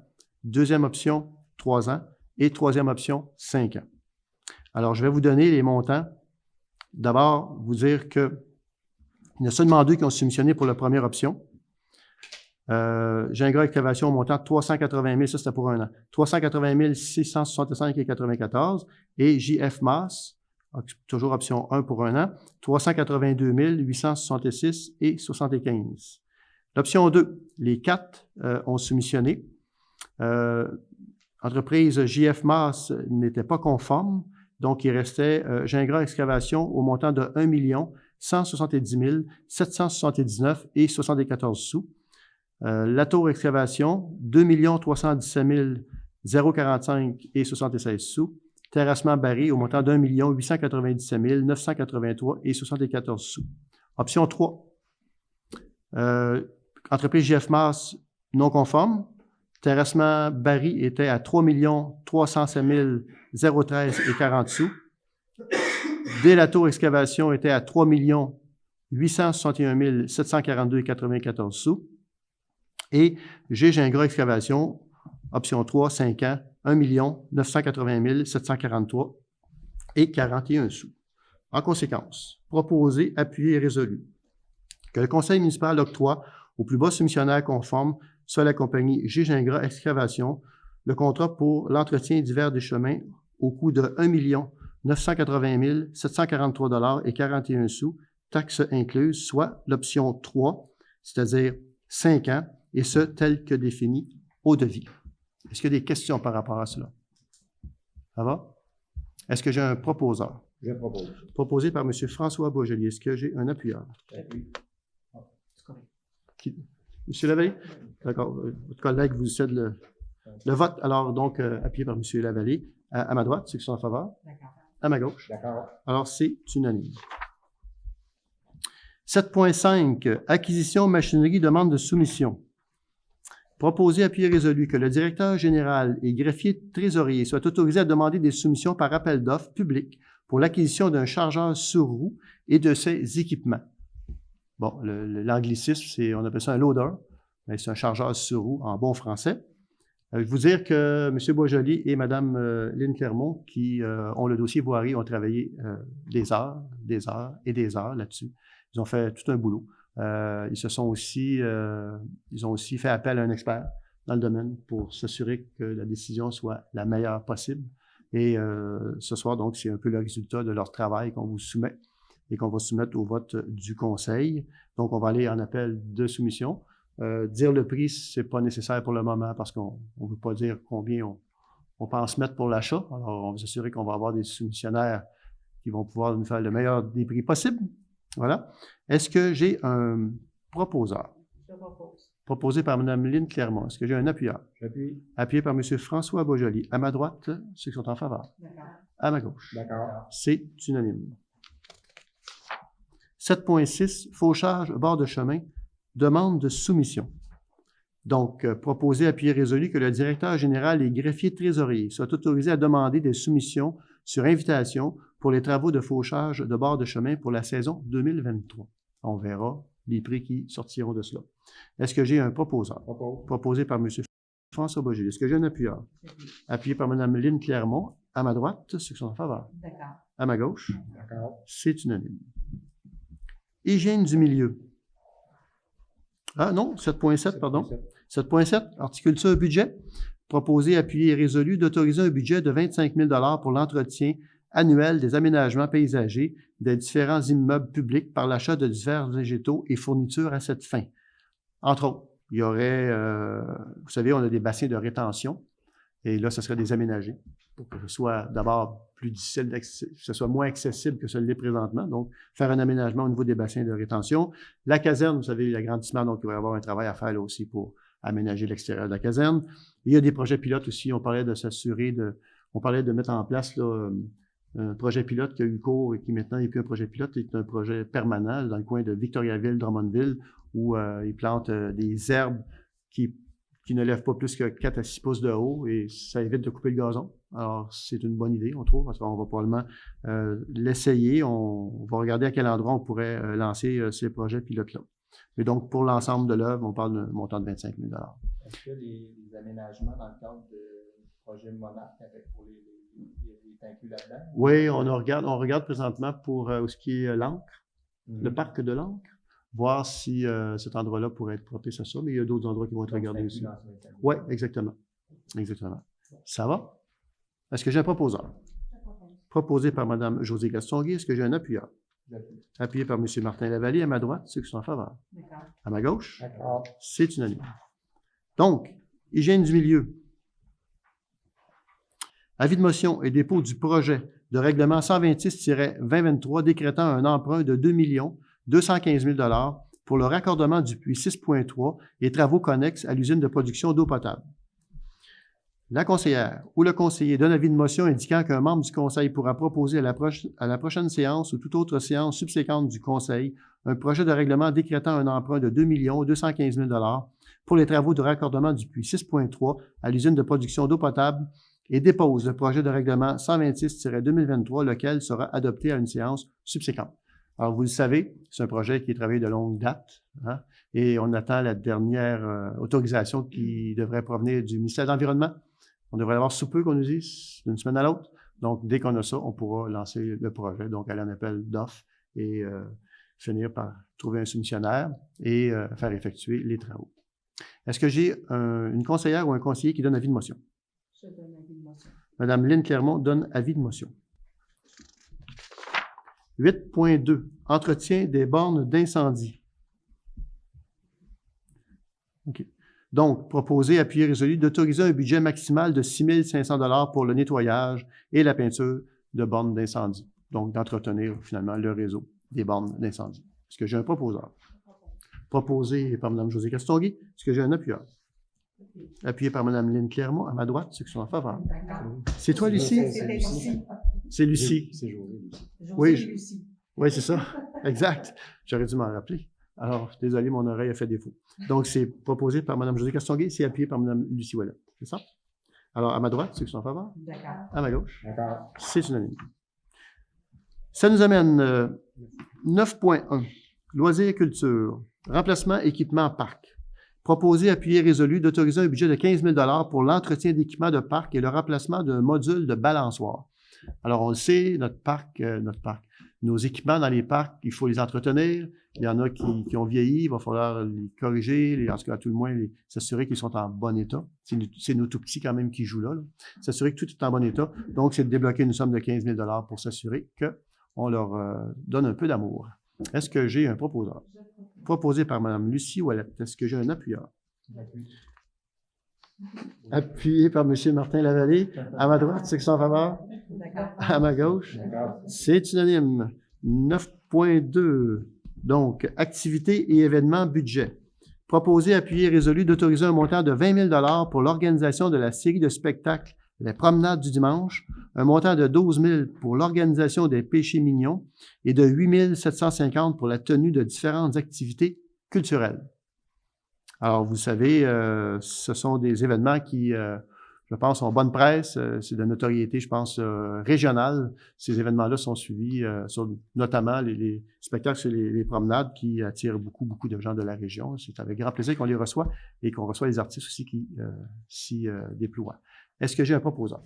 Deuxième option, 3 ans. Et troisième option, 5 ans. Alors, je vais vous donner les montants. D'abord, vous dire qu'il y en a seulement 2 qui ont soumissionné pour la première option. Gingras Excavation au montant de 380 000, ça c'était pour 1 an. 380 665,94. Et JF Masse, toujours option 1 pour 1 an, 382 866,75. L'option 2, les 4 ont soumissionné. Entreprise JF Masse n'était pas conforme, donc il restait Gingras Excavation au montant de 1 170 779,74 sous. Latour Excavation, 2 317 045,76 sous. Terrassement Barry au montant d'1 897 983,74 sous. Option 3. Entreprise JF Masse non conforme. Terrassement Barry était à 3 307 013,40 sous. Latour Excavation était à 3 861 742,94 sous. Et Gingras Excavation, option 3, 5 ans, 1 980 743,41 sous. En conséquence, proposé, appuyé et résolu que le conseil municipal octroie au plus bas soumissionnaire conforme, soit la compagnie Gingras Excavation, le contrat pour l'entretien divers des chemins au coût de 1 980 743,41 sous, taxes incluses, soit l'option 3, c'est-à-dire 5 ans, et ce, tel que défini au devis. Est-ce qu'il y a des questions par rapport à cela? Ça va? Est-ce que j'ai un proposeur? Je propose. Proposé par M. François Boisjoli. Est-ce que j'ai un appuyeur? Oui. M. Lavallée? D'accord. Votre collègue vous cède le vote. Alors, donc, appuyé par M. Lavallée. À ma droite, ceux qui sont en faveur. D'accord. À ma gauche. D'accord. Alors, c'est unanime. 7.5. Acquisition, machinerie, demande de soumission. Proposé, appuyé, résolu que le directeur général et greffier trésorier soient autorisés à demander des soumissions par appel d'offres public pour l'acquisition d'un chargeur sur roue et de ses équipements. Bon, l'anglicisme, on appelle ça un loader, mais c'est un chargeur sur roue en bon français. Je vous dire que M. Boisjoli et Mme Lynne Clermont, qui ont le dossier voirie, ont travaillé des heures et des heures là-dessus. Ils ont fait tout un boulot. Ils ont aussi fait appel à un expert dans le domaine pour s'assurer que la décision soit la meilleure possible. Et ce soir, donc, c'est un peu le résultat de leur travail qu'on vous soumet et qu'on va soumettre au vote du conseil. Donc, on va aller en appel de soumission. Dire le prix, c'est pas nécessaire pour le moment parce qu'on ne veut pas dire combien on pense mettre pour l'achat. Alors, on va s'assurer qu'on va avoir des soumissionnaires qui vont pouvoir nous faire le meilleur des prix possibles. Voilà. Est-ce que j'ai un proposeur? Je propose. Proposé par Mme Lynne Clermont. Est-ce que j'ai un appuyeur? J'appuie. Appuyé par M. François Boisjoli. À ma droite, ceux qui sont en faveur. D'accord. À ma gauche. D'accord. C'est unanime. 7.6. Fauchage, bord de chemin. Demande de soumission. Donc, proposé, appuyé, résolu que le directeur général et greffier trésorier soient autorisés à demander des soumissions sur invitation pour les travaux de fauchage de bord de chemin pour la saison 2023. On verra les prix qui sortiront de cela. Est-ce que j'ai un proposeur? Propose. Proposé par M. François Boisjoli. Est-ce que j'ai un appuyeur? Appuyé par Mme Lynne Clermont. À ma droite, ceux qui sont en faveur. D'accord. À ma gauche, D'accord. c'est unanime. Hygiène du milieu. Ah non, 7.7, pardon. 7.7, horticulture budget. Proposer, appuyé et résolu d'autoriser un budget de 25 000 $ pour l'entretien annuel des aménagements paysagers des différents immeubles publics par l'achat de divers végétaux et fournitures à cette fin. Entre autres, il y aurait, vous savez, on a des bassins de rétention et là, ce serait des aménagés pour que ce soit d'abord plus difficile, que ce soit moins accessible que ce l'est présentement. Donc, faire un aménagement au niveau des bassins de rétention. La caserne, vous savez, l'agrandissement, donc il va y avoir un travail à faire là aussi pour aménager l'extérieur de la caserne. Il y a des projets pilotes aussi. On parlait de mettre en place là, un projet pilote qui a eu cours et qui maintenant n'est plus un projet pilote, c'est un projet permanent dans le coin de Victoriaville, Drummondville, où ils plantent des herbes qui ne lèvent pas plus que 4 à 6 pouces de haut et ça évite de couper le gazon. Alors, c'est une bonne idée, on trouve, parce qu'on va probablement l'essayer. On va regarder à quel endroit on pourrait lancer ces projets pilotes-là. Mais donc, pour l'ensemble de l'œuvre, on parle d'un montant de 25 000 $. Est-ce que les aménagements dans le cadre du projet Monarque pour les inclus là-dedans? Oui, on regarde présentement pour ce qui est l'Ancre, le parc de l'Ancre, voir si cet endroit-là pourrait être propice à ça, mais il y a d'autres endroits qui vont être regardés aussi. Oui, exactement. Exactement. Ça va? Est-ce que j'ai un proposeur? Proposé par Mme Josée Gastonguay. Est-ce que j'ai un appuyeur? Appuyé par M. Martin Lavallée. À ma droite, ceux qui sont en faveur. À ma gauche, c'est unanime. Donc, hygiène du milieu. Avis de motion et dépôt du projet de règlement 126-2023 décrétant un emprunt de 2 215 000 $ pour le raccordement du puits 6.3 et travaux connexes à l'usine de production d'eau potable. La conseillère ou le conseiller donne avis de motion indiquant qu'un membre du conseil pourra proposer à la prochaine séance ou toute autre séance subséquente du conseil un projet de règlement décrétant un emprunt de 2 215 000 $ pour les travaux de raccordement du puits 6.3 à l'usine de production d'eau potable et dépose le projet de règlement 126-2023, lequel sera adopté à une séance subséquente. Alors, vous le savez, c'est un projet qui est travaillé de longue date, hein, et on attend la dernière autorisation qui devrait provenir du ministère de l'Environnement. On devrait l'avoir sous peu, qu'on nous dise, d'une semaine à l'autre. Donc, dès qu'on a ça, on pourra lancer le projet, donc aller en appel d'offres et finir par trouver un soumissionnaire et faire effectuer les travaux. Est-ce que j'ai une conseillère ou un conseiller qui donne avis de motion? Je donne avis de motion. Madame Lynne Clermont donne avis de motion. 8.2. Entretien des bornes d'incendie. OK. Donc, proposer, appuyer, résolu d'autoriser un budget maximal de 6 500 $ pour le nettoyage et la peinture de bornes d'incendie. Donc, d'entretenir finalement le réseau des bornes d'incendie. Est-ce que j'ai un proposeur? Proposé par Mme Josée Castonguay. Est-ce que j'ai un appuyeur? Appuyé par Mme Lynne Clermont. À ma droite, ceux qui sont en faveur. C'est toi, Lucie? C'est Lucie. C'est Josée, Lucie. Oui, Lucie. Oui, c'est ça. Exact. J'aurais dû m'en rappeler. Alors, désolé, mon oreille a fait défaut. Donc, c'est proposé par Mme Josée Castonguay, c'est appuyé par Mme Lucie Ouellet. C'est ça? Alors, à ma droite, ceux qui sont en faveur? D'accord. À ma gauche? D'accord. C'est unanime. Ça nous amène 9.1. Loisirs et culture. Remplacement, équipement, parc. Proposer, appuyer, résolu d'autoriser un budget de 15 000 $ pour l'entretien d'équipements de parc et le remplacement d'un module de balançoire. Alors, on le sait, nos équipements dans les parcs, il faut les entretenir. Il y en a qui ont vieilli, il va falloir les corriger, en tout cas, à tout le moins, s'assurer qu'ils sont en bon état. C'est nos tout petits quand même qui jouent là. S'assurer que tout est en bon état. Donc, c'est de débloquer une somme de 15 000 $ pour s'assurer qu'on leur donne un peu d'amour. Est-ce que j'ai un proposeur? Proposé par Mme Lucie Ouellet. Est-ce que j'ai un appuyeur? Appuyé par M. Martin Lavallée. À ma droite, c'est que en faveur? À ma gauche? C'est unanime. 9.2. Donc, activités et événements budget. Proposer, appuyer, résolu d'autoriser un montant de 20 000 $ pour l'organisation de la série de spectacles Les Promenades du dimanche, un montant de 12 000 pour l'organisation des péchés mignons et de 8 750 pour la tenue de différentes activités culturelles. Alors, vous savez, ce sont des événements qui, je pense, ont bonne presse. C'est de notoriété, je pense, régionale. Ces événements-là sont suivis, notamment les spectacles sur les promenades qui attirent beaucoup de gens de la région. C'est avec grand plaisir qu'on les reçoit et qu'on reçoit les artistes aussi qui s'y déploient. Est-ce que j'ai un proposeur?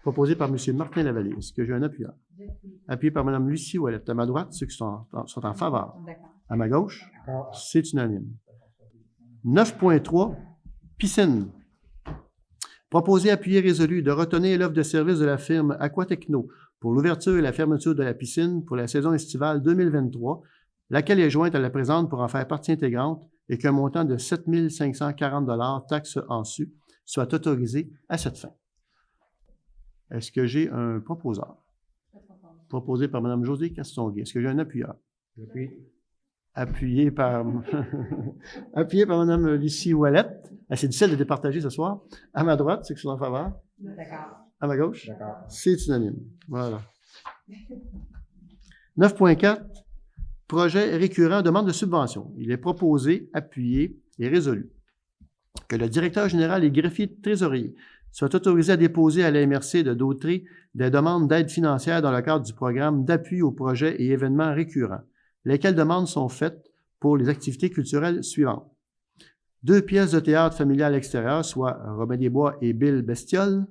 Proposé par M. Martin Lavallée. Est-ce que j'ai un appuyeur? Appuyé par Mme Lucie Ouellet. À ma droite, ceux qui sont en faveur. À ma gauche, c'est unanime. 9.3, piscine. Proposer, appuyer, résolu de retenir l'offre de service de la firme Aquatechno pour l'ouverture et la fermeture de la piscine pour la saison estivale 2023, laquelle est jointe à la présente pour en faire partie intégrante et qu'un montant de 7 540 taxes en su soit autorisé à cette fin. Est-ce que j'ai un proposeur? Proposé par Mme Josée Castonguay. Est-ce que j'ai un appuyeur? J'appuie. Appuyé par Mme Lucie Ouellette. C'est difficile de départager ce soir. À ma droite, c'est que je suis en faveur. D'accord. À ma gauche? D'accord. C'est unanime. Voilà. 9.4. Projet récurrent, demande de subvention. Il est proposé, appuyé et résolu que le directeur général et greffier de trésorier soit autorisé à déposer à la MRC de Dautrey des demandes d'aide financière dans le cadre du programme d'appui aux projets et événements récurrents, lesquelles demandes sont faites pour les activités culturelles suivantes. 2 pièces de théâtre familial extérieur, soit Robin des Bois et Bill Bestiole,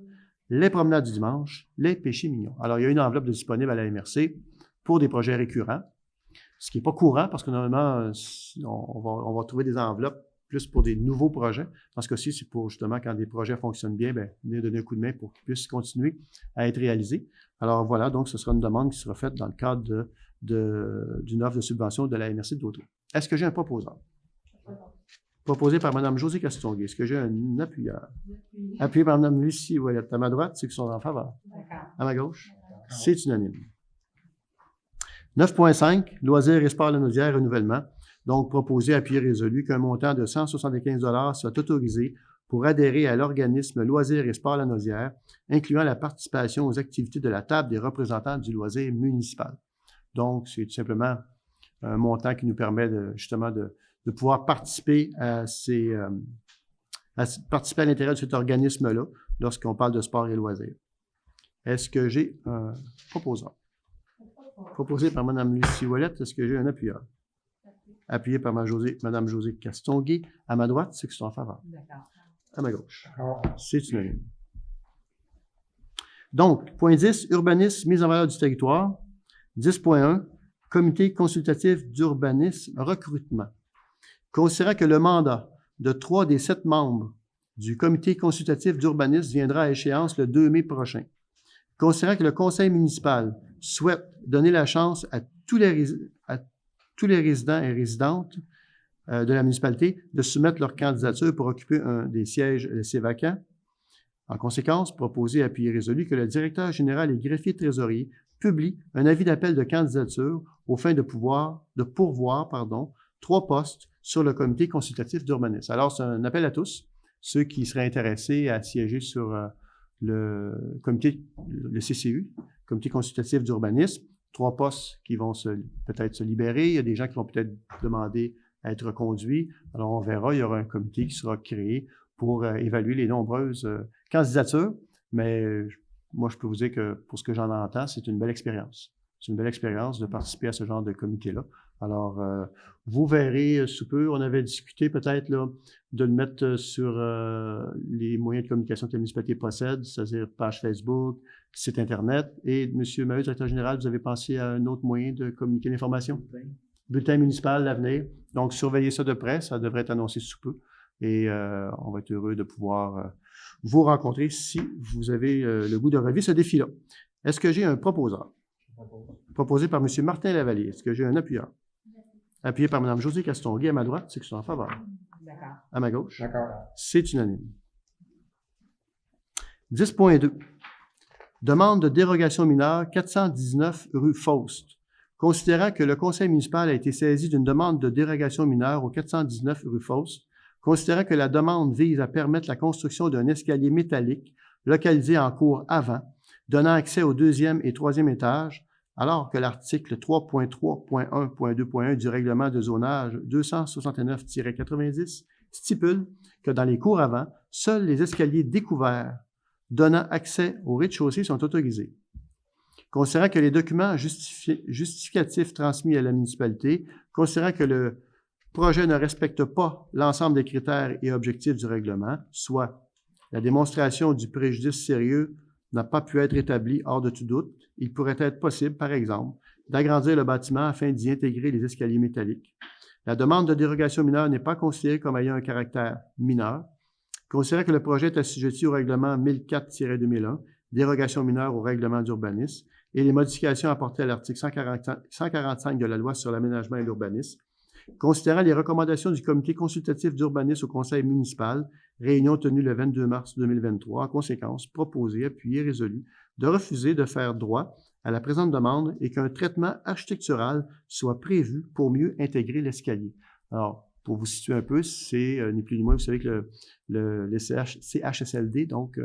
les promenades du dimanche, les péchés mignons. Alors, il y a une enveloppe disponible à la MRC pour des projets récurrents, ce qui n'est pas courant parce que normalement, on va trouver des enveloppes plus pour des nouveaux projets. Dans ce cas-ci, c'est pour justement quand des projets fonctionnent bien, venir donner un coup de main pour qu'ils puissent continuer à être réalisés. Alors voilà, donc ce sera une demande qui sera faite dans le cadre d'une offre de subvention de la MRC de Dautrey. Est-ce que j'ai un proposeur? Proposé par Mme Josée Castonguay. Est-ce que j'ai un appuyeur? Appuyé par Mme Lucie Ouellette. À ma droite, c'est qu'ils sont en faveur. À ma gauche, c'est unanime. 9.5, loisirs et sports Lanaudière, renouvellement. Donc, proposé, appuyé, résolu qu'un montant de 175 soit autorisé pour adhérer à l'organisme Loisirs et sports Lanaudière, incluant la participation aux activités de la table des représentants du loisir municipal. Donc, c'est tout simplement un montant qui nous permet justement de pouvoir participer à participer à l'intérêt de cet organisme-là lorsqu'on parle de sport et loisirs. Est-ce que j'ai un proposeur? Proposé par Mme Lucie Ouellette. Est-ce que j'ai un appuyeur? Appuyé par Mme Josée Castonguay. À ma droite, c'est que je suis en faveur. À ma gauche. C'est unanime. Donc, point 10, urbanisme, mise en valeur du territoire. 10.1, comité consultatif d'urbanisme, recrutement. Considérant que le mandat de 3 des 7 membres du comité consultatif d'urbanisme viendra à échéance le 2 mai prochain. Considérant que le conseil municipal souhaite donner la chance à tous les résidents et résidentes de la municipalité de soumettre leur candidature pour occuper un des sièges laissés vacants. En conséquence, proposé, appuyé, résolu que le directeur général et greffier trésorier publie un avis d'appel de candidature aux fins de pourvoir 3 postes sur le comité consultatif d'urbanisme. Alors, c'est un appel à tous, ceux qui seraient intéressés à siéger sur le CCU, comité consultatif d'urbanisme. 3 postes qui vont peut-être se libérer. Il y a des gens qui vont peut-être demander à être reconduits. Alors, on verra. Il y aura un comité qui sera créé pour évaluer les nombreuses candidatures. Mais moi, je peux vous dire que pour ce que j'en entends, c'est une belle expérience. C'est une belle expérience de participer à ce genre de comité-là. Alors, vous verrez sous peu, on avait discuté peut-être là, de le mettre sur les moyens de communication que la municipalité possède, c'est-à-dire page Facebook, site Internet. Et M. Maheu, directeur général, vous avez pensé à un autre moyen de communiquer l'information? Bulletin municipal, l'avenir. Donc, surveillez ça de près, ça devrait être annoncé sous peu. Et on va être heureux de pouvoir vous rencontrer si vous avez le goût de relever ce défi-là. Est-ce que j'ai un proposeur? Proposé par M. Martin Lavallée. Est-ce que j'ai un appuyeur? Appuyé par Mme Josée Castonguay. À ma droite, c'est que je suis en faveur. D'accord. À ma gauche, D'accord. c'est unanime. 10.2. Demande de dérogation mineure 419 rue Faust. Considérant que le conseil municipal a été saisi d'une demande de dérogation mineure au 419 rue Faust, considérant que la demande vise à permettre la construction d'un escalier métallique localisé en cour avant, donnant accès au 2e et 3e étage, alors que l'article 3.3.1.2.1 du règlement de zonage 269-90 stipule que dans les cours avant, seuls les escaliers découverts donnant accès au rez-de-chaussée sont autorisés. Considérant que les documents justificatifs transmis à la municipalité, considérant que le projet ne respecte pas l'ensemble des critères et objectifs du règlement, soit la démonstration du préjudice sérieux n'a pas pu être établie hors de tout doute, il pourrait être possible, par exemple, d'agrandir le bâtiment afin d'y intégrer les escaliers métalliques. La demande de dérogation mineure n'est pas considérée comme ayant un caractère mineur. Considérant que le projet est assujetti au règlement 1004-2001, dérogation mineure au règlement d'urbanisme, et les modifications apportées à l'article 145 de la loi sur l'aménagement et l'urbanisme, considérant les recommandations du comité consultatif d'urbanisme au conseil municipal, réunion tenue le 22 mars 2023, en conséquence, proposé, appuyé et résolu de refuser de faire droit à la présente demande et qu'un traitement architectural soit prévu pour mieux intégrer l'escalier. Alors, pour vous situer un peu, c'est ni plus ni moins, vous savez que le CHSLD, donc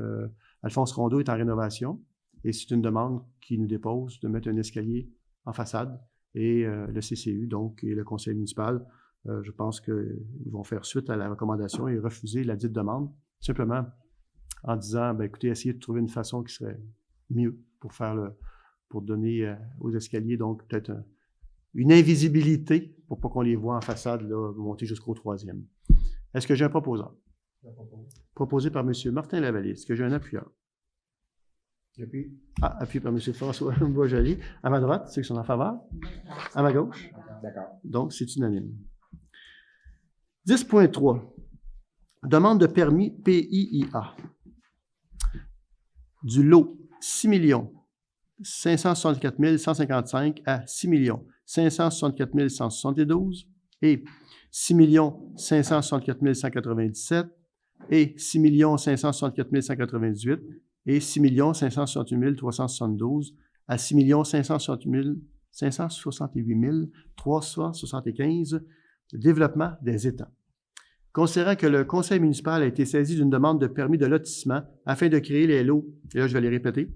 Alphonse Rondeau, est en rénovation et c'est une demande qui nous dépose de mettre un escalier en façade et le CCU, donc, et le conseil municipal, je pense qu'ils vont faire suite à la recommandation et refuser la dite demande, simplement en disant, ben, écoutez, essayez de trouver une façon qui serait mieux pour donner aux escaliers, donc peut-être une invisibilité pour pas qu'on les voit en façade, là, monter jusqu'au 3e. Est-ce que j'ai un proposant? Proposé par M. Martin Lavallée. Est-ce que j'ai un appuyeur? Appuyé. Ah, appuyé par M. François Boisjoli. À ma droite, ceux qui sont en faveur. À ma gauche. D'accord. Donc, c'est unanime. 10.3. Demande de permis PIIA. Du lot 6 564 155 à 6 564 172 et 6 564 197 et 6 564 198 et 6 568 372 à 6 568 375 développement des étangs. Considérant que le conseil municipal a été saisi d'une demande de permis de lotissement afin de créer les lots, et là je vais les répéter,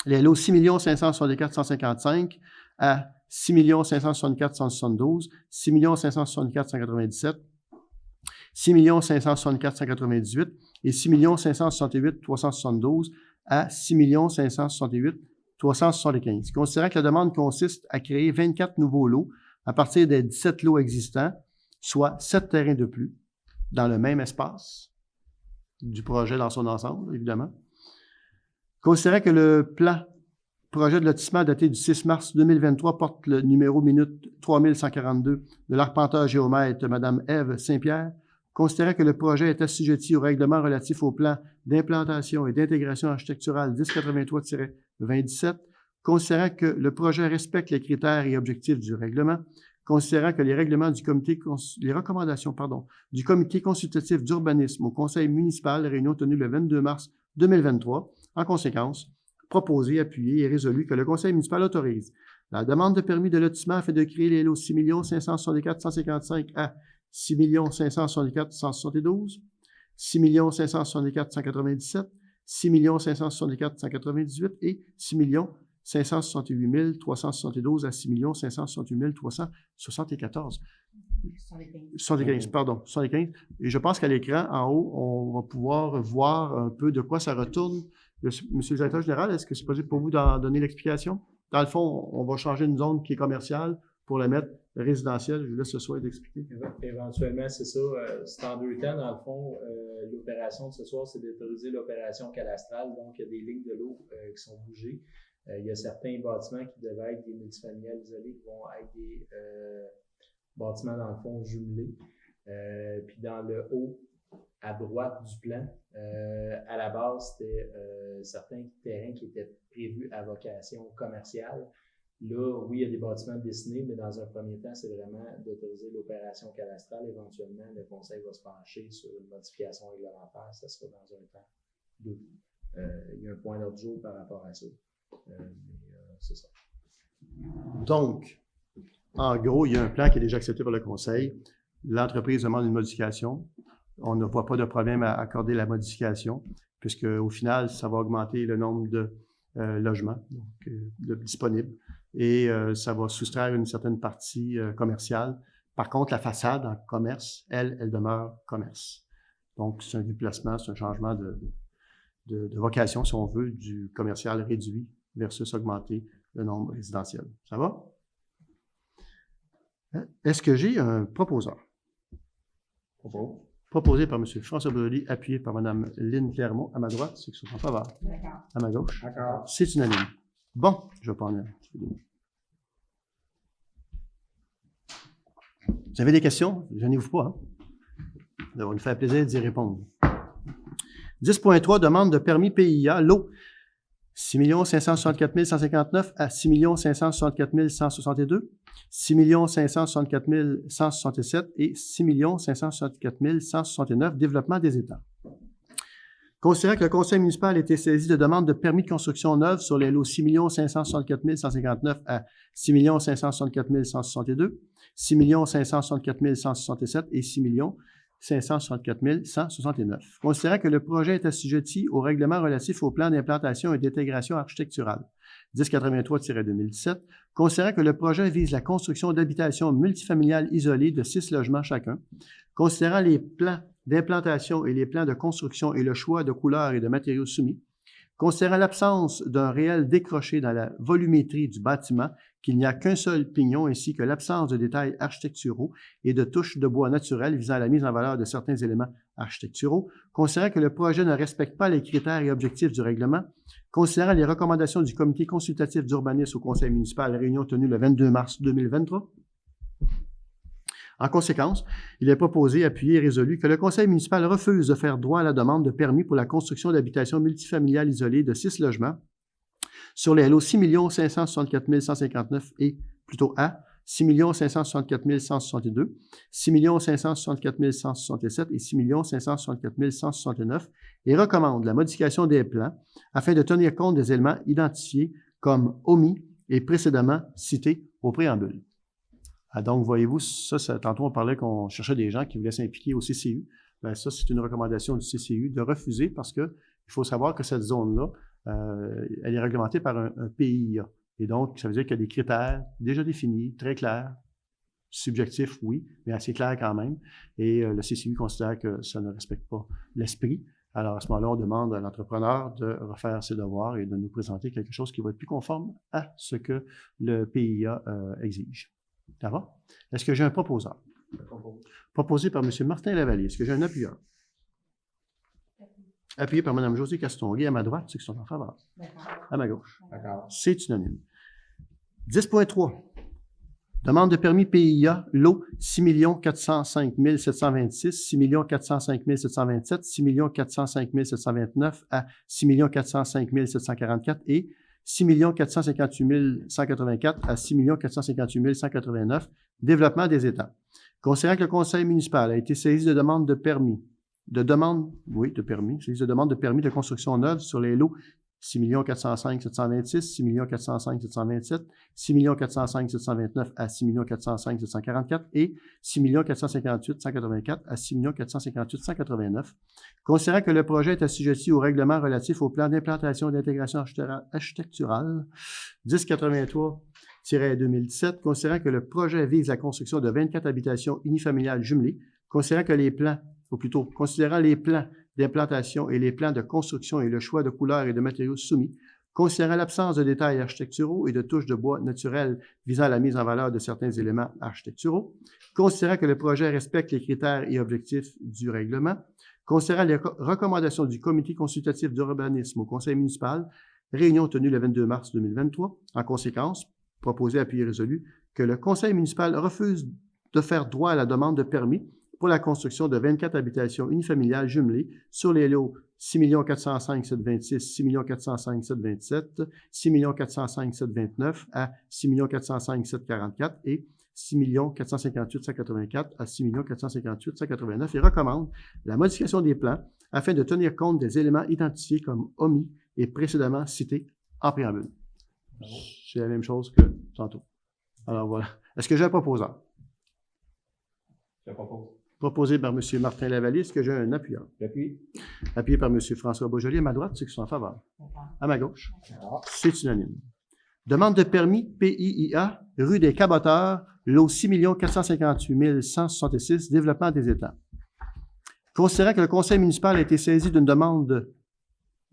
les lots 6 564 155 à 6 564 172, 6 564 197, 6 564 198 et 6 568 372 à 6 568 375. Considérant que la demande consiste à créer 24 nouveaux lots à partir des 17 lots existants, soit 7 terrains de plus, dans le même espace du projet dans son ensemble, évidemment. Considérant que le projet de lotissement daté du 6 mars 2023 porte le numéro minute 3142 de l'arpenteur géomètre Mme Ève Saint-Pierre, considérant que le projet est assujetti au règlement relatif au plan d'implantation et d'intégration architecturale 1083-2017, considérant que le projet respecte les critères et objectifs du règlement, considérant que les recommandations du comité consultatif d'urbanisme au conseil municipal, réunion tenue le 22 mars 2023, en conséquence, proposé, appuyé et résolu que le conseil municipal autorise la demande de permis de lotissement afin de créer les lots 6 564 155 à 6 564 172, 6 564 197, 6 564 198 et 6 568 372 à 6 568 374. 75, pardon, 75. Et je pense qu'à l'écran, en haut, on va pouvoir voir un peu de quoi ça retourne. Monsieur le directeur général, est-ce que c'est possible pour vous d'en donner l'explication? Dans le fond, on va changer une zone qui est commerciale pour la mettre résidentielle. Je vous laisse ce soir d'expliquer. Éventuellement, c'est ça. C'est en 2 temps, dans le fond. L'opération de ce soir, c'est d'autoriser l'opération cadastrale. Donc, il y a des lignes de l'eau qui sont bougées. Il y a certains bâtiments qui devaient être des multifamiliales isolés qui vont être des bâtiments, dans le fond, jumelés. Puis dans le haut, à droite du plan, à la base, c'était certains terrains qui étaient prévus à vocation commerciale. Là, oui, il y a des bâtiments dessinés, mais dans un premier temps, c'est vraiment d'autoriser l'opération cadastrale. Éventuellement, le conseil va se pencher sur une modification réglementaire. Ça sera dans un temps 2. Il y a un point d'ordre jour par rapport à ça. C'est ça. Donc, en gros, il y a un plan qui est déjà accepté par le conseil. L'entreprise demande une modification. On ne voit pas de problème à accorder la modification, puisque au final, ça va augmenter le nombre de logements disponibles et ça va soustraire une certaine partie commerciale. Par contre, la façade en commerce, elle demeure commerce. Donc, c'est un déplacement, c'est un changement de vocation, si on veut, du commercial réduit versus augmenter le nombre résidentiel. Ça va? Est-ce que j'ai un proposeur? Proposé par M. François Boisjoli, appuyé par Mme Lynne Clermont. À ma droite, ceux qui sont en faveur. D'accord. À ma gauche. D'accord. C'est unanime. Bon, je vais prendre un petit peu d'eau. Vous avez des questions? Gênez-vous pas. Hein? Ça va nous faire plaisir d'y répondre. 10.3, demande de permis PIA, lot 6 564 159 à 6 564 162, 6 564 167 et 6 564 169, développement des étangs. Considérant que le conseil municipal a été saisi de demandes de permis de construction neuve sur les lots 6 564 159 à 6 564 162, 6 564 167 et 6 564 169. Considérant que le projet est assujetti au règlement relatif au plan d'implantation et d'intégration architecturale 1083-2017, considérant que le projet vise la construction d'habitations multifamiliales isolées de 6 logements chacun, considérant les plans d'implantation et les plans de construction et le choix de couleurs et de matériaux soumis, considérant l'absence d'un réel décroché dans la volumétrie du bâtiment, qu'il n'y a qu'un seul pignon ainsi que l'absence de détails architecturaux et de touches de bois naturel visant à la mise en valeur de certains éléments architecturaux, considérant que le projet ne respecte pas les critères et objectifs du règlement, considérant les recommandations du comité consultatif d'urbanisme au conseil municipal, réunion tenue le 22 mars 2023. En conséquence, il est proposé, appuyé et résolu que le conseil municipal refuse de faire droit à la demande de permis pour la construction d'habitations multifamiliales isolées de 6 logements sur les lots 6 564 159 et plutôt A, 6 564 162, 6 564 167 et 6 564 169 et recommande la modification des plans afin de tenir compte des éléments identifiés comme omis et précédemment cités au préambule. Ah, donc, voyez-vous, ça, tantôt on parlait qu'on cherchait des gens qui voulaient s'impliquer au CCU. Bien, ça, c'est une recommandation du CCU de refuser parce que il faut savoir que cette zone-là, elle est réglementée par un PIA. Et donc, ça veut dire qu'il y a des critères déjà définis, très clairs, subjectifs, oui, mais assez clairs quand même. Et le CCU considère que ça ne respecte pas l'esprit. Alors, à ce moment-là, on demande à l'entrepreneur de refaire ses devoirs et de nous présenter quelque chose qui va être plus conforme à ce que le PIA exige. Ça va? Est-ce que j'ai un proposeur? Proposé par M. Martin Lavallée. Est-ce que j'ai un appuyeur? Appuyé par Mme Josée Castonguay à ma droite, ceux qui sont en faveur. À ma gauche. C'est unanime. 10.3. Demande de permis PIA, lot 6 405 726, 6 405 727, 6 405 729 à 6 405 744 et 6 458 184 à 6 458 189, développement des étangs. Considérant que le conseil municipal a été saisi de demande de permis, saisi de demande de permis de construction neuve sur les lots 6 405 726, 6 405 727, 6 405 729 à 6 405 744 et 6 458 184 à 6 458 189. Considérant que le projet est assujetti au règlement relatif au plan d'implantation et d'intégration architecturale 1083-2017, considérant que le projet vise la construction de 24 habitations unifamiliales jumelées, considérant les plans d'implantation et les plans de construction et le choix de couleurs et de matériaux soumis, considérant l'absence de détails architecturaux et de touches de bois naturel visant à la mise en valeur de certains éléments architecturaux, considérant que le projet respecte les critères et objectifs du règlement, considérant les recommandations du comité consultatif d'urbanisme au conseil municipal, réunion tenue le 22 mars 2023, en conséquence, proposé, appuyé, résolu, que le conseil municipal refuse de faire droit à la demande de permis pour la construction de 24 habitations unifamiliales jumelées sur les lots 6 405 726, 6 405 727, 6 405 729 à 6 405 744 et 6 458 184 à 6 458 189 et recommande la modification des plans afin de tenir compte des éléments identifiés comme omis et précédemment cités en préambule. C'est la même chose que tantôt. Alors voilà. Est-ce que j'ai un proposeur? Je propose. Proposé par M. Martin Lavallée. Est-ce que j'ai un appuyeur? J'appuie. Appuyé par M. François Beaujolais. À ma droite, ceux qui sont en faveur. À ma gauche. C'est unanime. Demande de permis PIIA, rue des Caboteurs, lot 6 458 166, développement des étangs. Considérant que le conseil municipal a été saisi d'une demande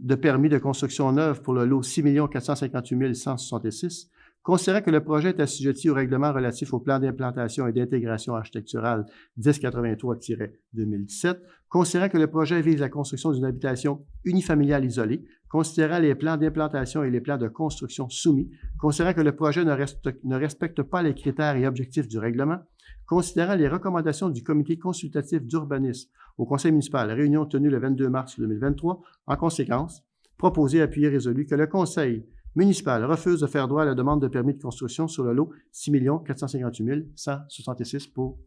de permis de construction neuve pour le lot 6 458 166, considérant que le projet est assujetti au règlement relatif au plan d'implantation et d'intégration architecturale 1083-2017, considérant que le projet vise la construction d'une habitation unifamiliale isolée, considérant les plans d'implantation et les plans de construction soumis, considérant que le projet ne respecte pas les critères et objectifs du règlement, Considérant les recommandations du comité consultatif d'urbanisme au conseil municipal, réunion tenue le 22 mars 2023, en conséquence, proposé, appuyé, résolu que le conseil municipal refuse de faire droit à la demande de permis de construction sur le lot 6 458 166 pour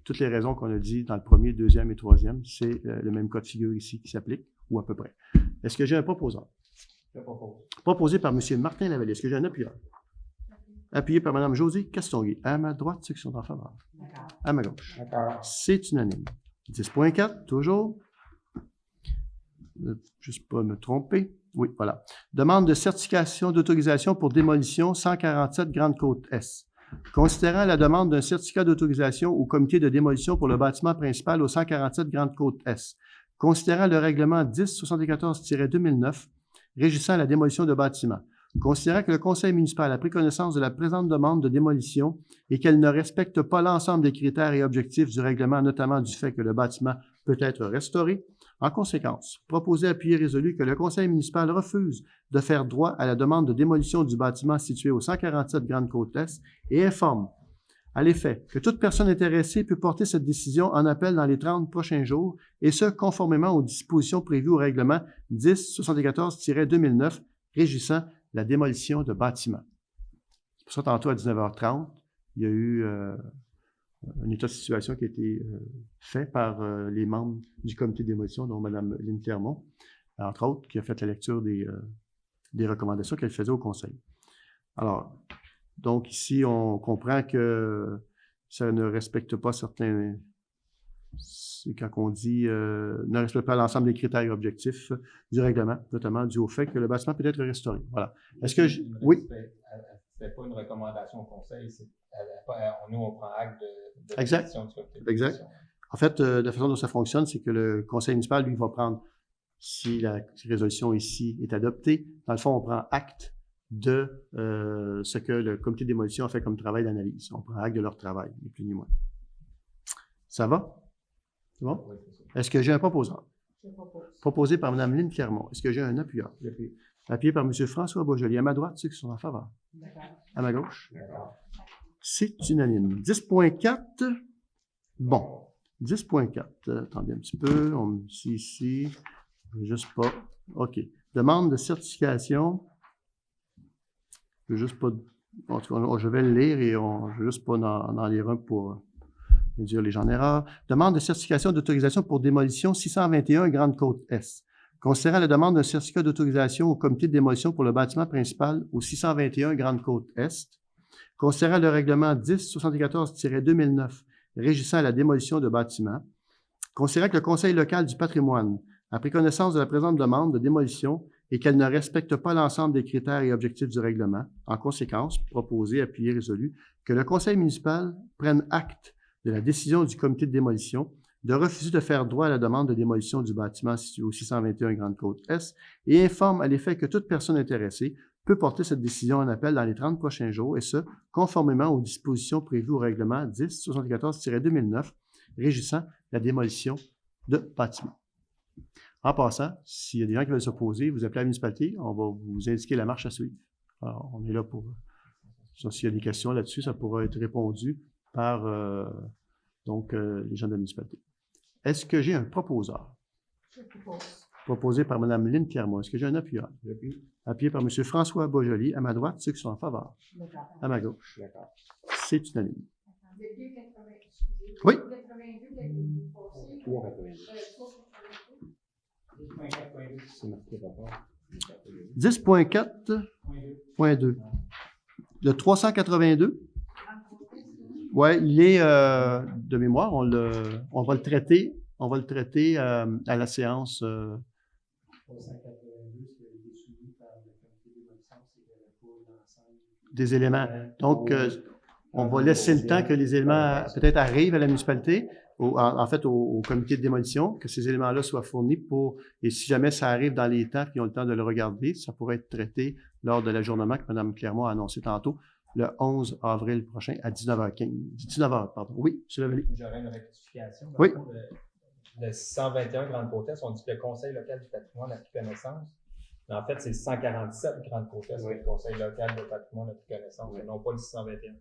toutes les raisons qu'on a dit dans le premier, deuxième et troisième. C'est le même cas de figure ici qui s'applique, ou à peu près. Est-ce que j'ai un proposant? Je propose. Proposé par M. Martin Lavallée. Est-ce que j'ai un appuyeur? Appuyé par Mme Josée Castonguay. À ma droite, ceux qui sont en faveur. À ma gauche. D'accord. C'est unanime. 10.4, toujours. Juste pas me tromper. Oui, voilà. Demande de certification d'autorisation pour démolition 147 Grande-Côte-Est. Considérant la demande d'un certificat d'autorisation au comité de démolition pour le bâtiment principal au 147 Grande-Côte-Est. Considérant le règlement 1074-2009 régissant la démolition de bâtiments. Considérant que le conseil municipal a pris connaissance de la présente demande de démolition et qu'elle ne respecte pas l'ensemble des critères et objectifs du règlement, notamment du fait que le bâtiment peut être restauré, en conséquence, proposé, appuyé, résolu que le conseil municipal refuse de faire droit à la demande de démolition du bâtiment situé au 147 Grande-Côte-Est et informe à l'effet que toute personne intéressée peut porter cette décision en appel dans les 30 prochains jours, et ce, conformément aux dispositions prévues au règlement 1074-2009 régissant la démolition de bâtiments. C'est pour ça, tantôt à 19h30, il y a eu un état de situation qui a été fait par les membres du comité de démolition, dont Mme Lynne Clermont, entre autres, qui a fait la lecture des recommandations qu'elle faisait au conseil. Alors, donc ici, on comprend que ça ne respecte pas certains... C'est quand on dit ne respecte pas l'ensemble des critères et objectifs du règlement, notamment dû au fait que le bâtiment peut être restauré. Voilà. Est-ce que oui? C'était pas une recommandation au conseil, nous, on prend acte de exact. La décision du comité de Exact. démolition. En fait, la façon dont ça fonctionne, c'est que le conseil municipal, lui, va prendre, si la résolution ici est adoptée, dans le fond, on prend acte de ce que le comité de démolition a fait comme travail d'analyse. On prend acte de leur travail, ni plus ni moins. Ça va? C'est bon? Oui, c'est ça. Est-ce que j'ai un proposant? Je propose. Proposé par Mme Lynne Clermont. Est-ce que j'ai un appuyeur? Appuyé par M. François Beaujolais. À ma droite, ceux qui sont en faveur. À ma gauche. C'est unanime. 10.4. Bon. 10.4. Attendez un petit peu. On me dit ici. Je veux juste pas. OK. Demande de certification. Je veux juste pas. En tout cas, je vais le lire et je veux juste pas en lire un pour dire les gens en erreur. Demande de certification d'autorisation pour démolition 621 Grande-Côte-Est. Considérant la demande d'un certificat d'autorisation au comité de démolition pour le bâtiment principal au 621 Grande-Côte-Est. Considérant le règlement 1074-2009 régissant la démolition de bâtiments. Considérant que le conseil local du patrimoine a pris connaissance de la présente demande de démolition et qu'elle ne respecte pas l'ensemble des critères et objectifs du règlement, en conséquence, proposé, appuyé, résolu, que le conseil municipal prenne acte de la décision du comité de démolition de refuser de faire droit à la demande de démolition du bâtiment situé au 621 Grande-Côte-Est et informe à l'effet que toute personne intéressée peut porter cette décision en appel dans les 30 prochains jours, et ce, conformément aux dispositions prévues au règlement 1074-2009 régissant la démolition de bâtiments. En passant, s'il y a des gens qui veulent s'opposer, vous appelez à la municipalité, on va vous indiquer la marche à suivre. Alors, on est là pour... S'il y a des questions là-dessus, ça pourra être répondu par les gens de la municipalité. Est-ce que j'ai un proposeur? Je propose. Proposé par Mme Lynne Clermont. Est-ce que j'ai un appuyeur? Appuyé par M. François Beaujolais. À ma droite, ceux qui sont en faveur. À ma gauche. C'est unanime. Oui. 10.4.2. Le 382. Oui, il est de mémoire. On va le traiter. On va le traiter à la séance. 382, ce qui a été suivi par le comité de démolition, c'est qu'il n'y avait pas l'ensemble Des éléments. Donc, on va laisser le temps que les éléments peut-être arrivent à la municipalité, au comité de démolition, que ces éléments-là soient fournis et si jamais ça arrive dans les temps, puis ils ont le temps de le regarder, ça pourrait être traité lors de l'ajournement que Mme Clermont a annoncé tantôt, le 11 avril prochain à 19h15. 19h, pardon. Oui, M. Lavallée. J'aurais une rectification. Oui. Le 621 Grande-Côte-Est, on dit que le Conseil local du patrimoine a pris connaissance. Mais en fait, c'est le 147 Grande-Côte-Est que le Conseil local du patrimoine a pris connaissance, et non pas le 621.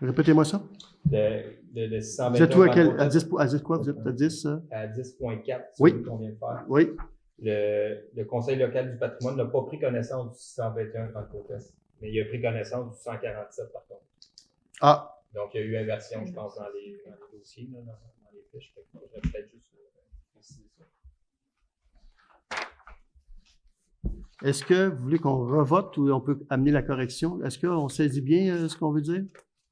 Répétez-moi ça. Le Vous 621 êtes où Grande à Côte 10 quoi? Vous êtes à 10? à 10,4, Oui. celui qu'on vient de faire. Oui. Le Conseil local du patrimoine n'a pas pris connaissance du 621 Grande Côte, mais il a pris connaissance du 147 par contre. Ah, Donc, il y a eu inversion, je pense, dans les dossiers, là, dans les fiches. Fait que je vais peut-être juste préciser ça. est-ce que vous voulez qu'on revote ou on peut amener la correction? Est-ce qu'on saisit bien ce qu'on veut dire?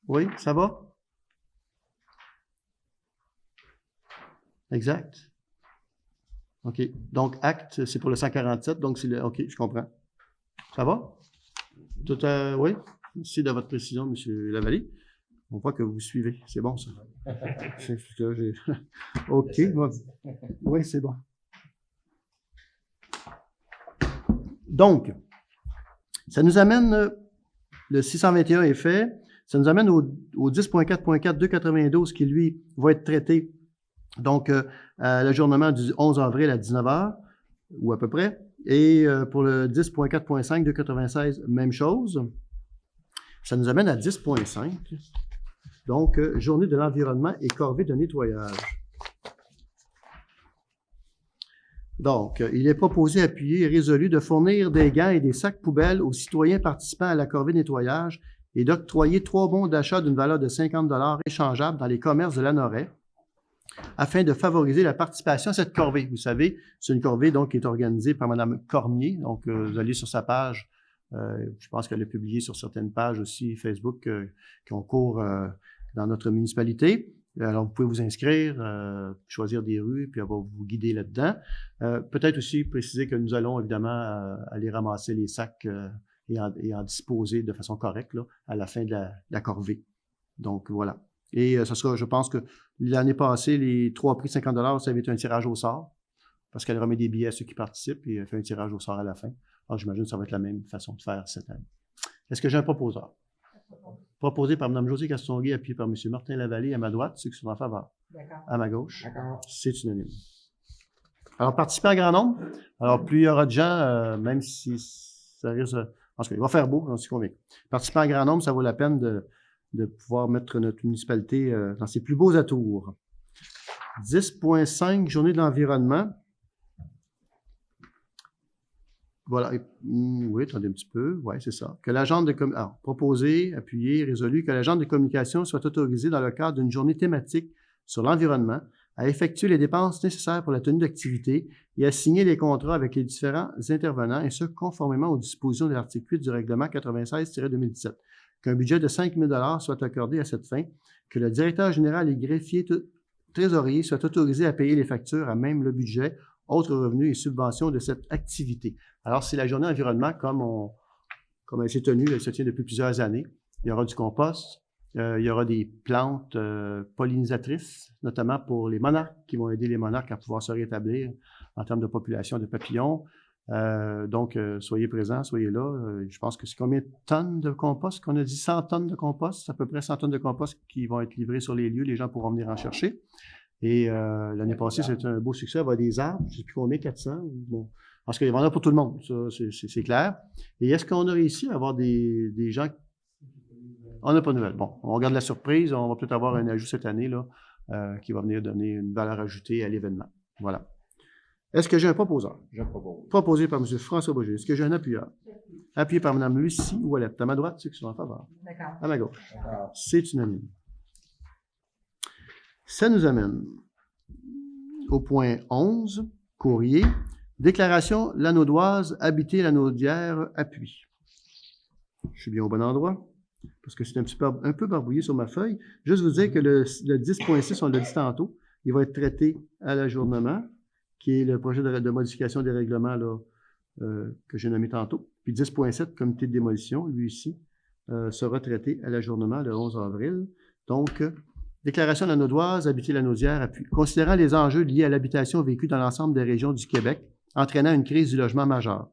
Oui, ça va? Exact. OK. Donc, acte, c'est pour le 147, donc c'est le... OK, je comprends. Ça va? Tout oui? Merci de votre précision, M. Lavallée. On voit que vous suivez. C'est bon, ça. OK. Oui, c'est bon. Donc, ça nous amène, le 621 est fait, ça nous amène au 10.4.4 292 qui, lui, va être traité, donc, à l'ajournement du 11 avril à 19h, ou à peu près, et pour le 10.4.5 296, même chose. Ça nous amène à 10.5, donc, journée de l'environnement et corvée de nettoyage. Donc, il est proposé, appuyé et résolu de fournir des gants et des sacs poubelles aux citoyens participant à la corvée nettoyage et d'octroyer 3 bons d'achat d'une valeur de 50 $ échangeables dans les commerces de Lanoraie afin de favoriser la participation à cette corvée. Vous savez, c'est une corvée donc qui est organisée par Mme Cormier. Donc, vous allez sur sa page. Je pense qu'elle a publié sur certaines pages aussi Facebook qui ont cours dans notre municipalité. Alors, vous pouvez vous inscrire, choisir des rues, puis elle va vous guider là-dedans. Peut-être aussi préciser que nous allons évidemment aller ramasser les sacs et en disposer de façon correcte là, à la fin de la corvée. Donc, voilà. Et ce sera, je pense que l'année passée, les 3 prix 50 $, ça avait été un tirage au sort, parce qu'elle remet des billets à ceux qui participent et elle fait un tirage au sort à la fin. Alors, j'imagine que ça va être la même façon de faire cette année. Est-ce que j'ai un proposeur? Proposé par Mme Josée Castonguay, appuyé par M. Martin Lavallée à ma droite, ceux qui sont en faveur. D'accord. À ma gauche. D'accord. C'est unanime. Alors, participez en grand nombre. Alors, plus il y aura de gens, même si ça risque... En tout cas, il va faire beau, j'en suis convaincu. Participez en grand nombre, ça vaut la peine de pouvoir mettre notre municipalité dans ses plus beaux atours. 10.5, journée de l'environnement. Voilà. Oui, attendez un petit peu. Oui, c'est ça. Que l'agent de proposé, appuyé, résolu, que l'agent de communication soit autorisé dans le cadre d'une journée thématique sur l'environnement à effectuer les dépenses nécessaires pour la tenue d'activité et à signer les contrats avec les différents intervenants, et ce, conformément aux dispositions de l'article 8 du règlement 96-2017. Qu'un budget de 5 000 $ soit accordé à cette fin, que le directeur général et greffier trésorier soient autorisés à payer les factures à même le budget, autres revenus et subventions de cette activité. Alors, c'est la journée environnement comme elle s'est tenue, elle se tient depuis plusieurs années. Il y aura du compost, il y aura des plantes pollinisatrices, notamment pour les monarques, qui vont aider les monarques à pouvoir se rétablir en termes de population de papillons. Donc, soyez présents, soyez là. Je pense que c'est combien de tonnes de compost? Qu'on a dit 100 tonnes de compost. C'est à peu près 100 tonnes de compost qui vont être livrées sur les lieux. Les gens pourront venir en chercher. Et l'année passée, c'était un beau succès. Il va y avoir des arbres, je ne sais plus combien, 400. Bon. Parce qu'il y en a pour tout le monde, ça, c'est clair. Et est-ce qu'on a réussi à avoir des gens... On n'a pas de nouvelles. Bon, on regarde la surprise. On va peut-être avoir un ajout cette année là, qui va venir donner une valeur ajoutée à l'événement. Voilà. Est-ce que j'ai un proposeur? Je propose. Proposé par M. François Boger. Est-ce que j'ai un appuyeur? Appuyé par Mme Lucie Ouellette. À ma droite, ceux qui sont en faveur. D'accord. À ma gauche. D'accord. C'est unanime. Ça nous amène au point 11, courrier. Déclaration Lanaudoise, habité Lanaudière, appui. Je suis bien au bon endroit, parce que c'est un peu barbouillé sur ma feuille. Juste vous dire que le 10.6, on l'a dit tantôt, il va être traité à l'ajournement, qui est le projet de modification des règlements là, que j'ai nommé tantôt. Puis 10.7, comité de démolition, lui ici, sera traité à l'ajournement le 11 avril. Donc, déclaration Lanaudoise, habiter Lanaudière, appui. Considérant les enjeux liés à l'habitation vécue dans l'ensemble des régions du Québec, entraînant une crise du logement majeure.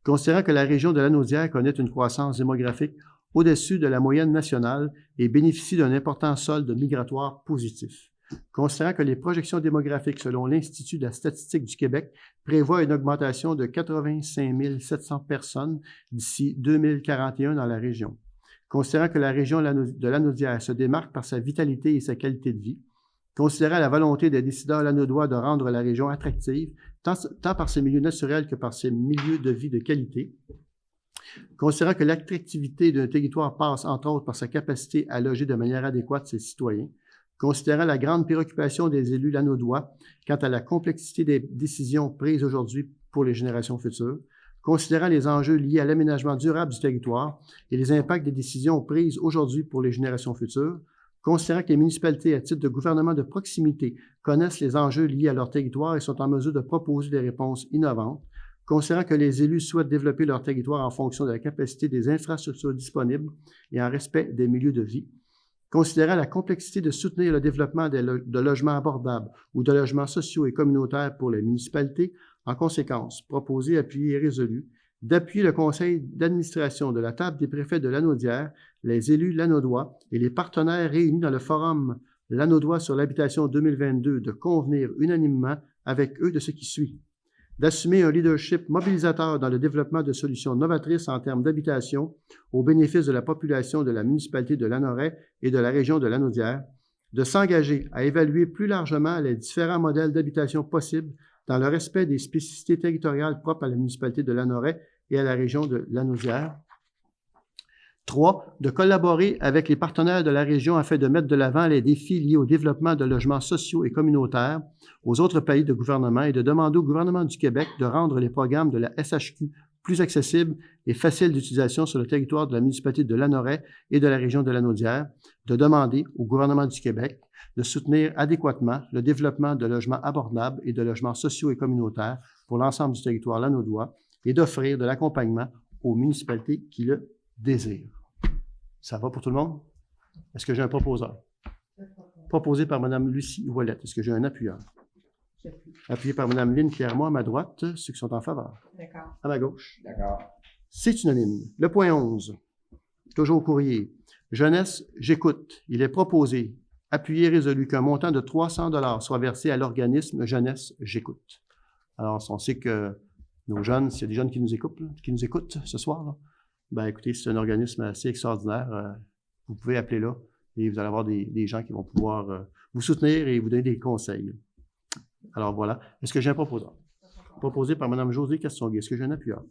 Considérant que la région de Lanaudière connaît une croissance démographique au-dessus de la moyenne nationale et bénéficie d'un important solde migratoire positif. Considérant que les projections démographiques selon l'Institut de la statistique du Québec prévoient une augmentation de 85 700 personnes d'ici 2041 dans la région. considérant que la région de Lanaudière se démarque par sa vitalité et sa qualité de vie, considérant la volonté des décideurs lanaudois de rendre la région attractive, tant par ses milieux naturels que par ses milieux de vie de qualité, considérant que l'attractivité d'un territoire passe, entre autres, par sa capacité à loger de manière adéquate ses citoyens, considérant la grande préoccupation des élus lanaudois quant à la complexité des décisions prises aujourd'hui pour les générations futures, considérant les enjeux liés à l'aménagement durable du territoire et les impacts des décisions prises aujourd'hui pour les générations futures, considérant que les municipalités, à titre de gouvernement de proximité, connaissent les enjeux liés à leur territoire et sont en mesure de proposer des réponses innovantes, considérant que les élus souhaitent développer leur territoire en fonction de la capacité des infrastructures disponibles et en respect des milieux de vie, considérant la complexité de soutenir le développement de logements abordables ou de logements sociaux et communautaires pour les municipalités, en conséquence, proposé, appuyé et résolu d'appuyer le conseil d'administration de la table des préfets de Lanaudière, les élus lanaudois et les partenaires réunis dans le forum lanaudois sur l'habitation 2022 de convenir unanimement avec eux de ce qui suit. D'assumer un leadership mobilisateur dans le développement de solutions novatrices en termes d'habitation au bénéfice de la population de la municipalité de Lanoraie et de la région de Lanaudière, de s'engager à évaluer plus largement les différents modèles d'habitation possibles dans le respect des spécificités territoriales propres à la municipalité de Lanoraie et à la région de Lanaudière. 3. De collaborer avec les partenaires de la région afin de mettre de l'avant les défis liés au développement de logements sociaux et communautaires aux autres pays de gouvernement et de demander au gouvernement du Québec de rendre les programmes de la SHQ plus accessibles et faciles d'utilisation sur le territoire de la municipalité de Lanoraie et de la région de Lanaudière, de demander au gouvernement du Québec de soutenir adéquatement le développement de logements abordables et de logements sociaux et communautaires pour l'ensemble du territoire lanaudois et d'offrir de l'accompagnement aux municipalités qui le désirent. Ça va pour tout le monde? Est-ce que j'ai un proposeur? Proposé par Mme Lucie Ouellette. Est-ce que j'ai un appuyeur? Appuyé par Mme Lynne Clermont à ma droite, ceux qui sont en faveur. D'accord. À ma gauche. D'accord. C'est unanime. Le point 11, toujours au courrier. Jeunesse, j'écoute. Il est proposé, appuyé et résolu qu'un montant de 300 $ soit versé à l'organisme Jeunesse, j'écoute. Alors, on sait que nos jeunes, s'il y a des jeunes qui nous écoutent ce soir, là, ben écoutez, c'est un organisme assez extraordinaire. Vous pouvez appeler là et vous allez avoir des gens qui vont pouvoir vous soutenir et vous donner des conseils. Alors voilà. Est-ce que j'ai un proposeur? Proposé par Mme Josée Castonguay. Est-ce que j'ai un appuyeur?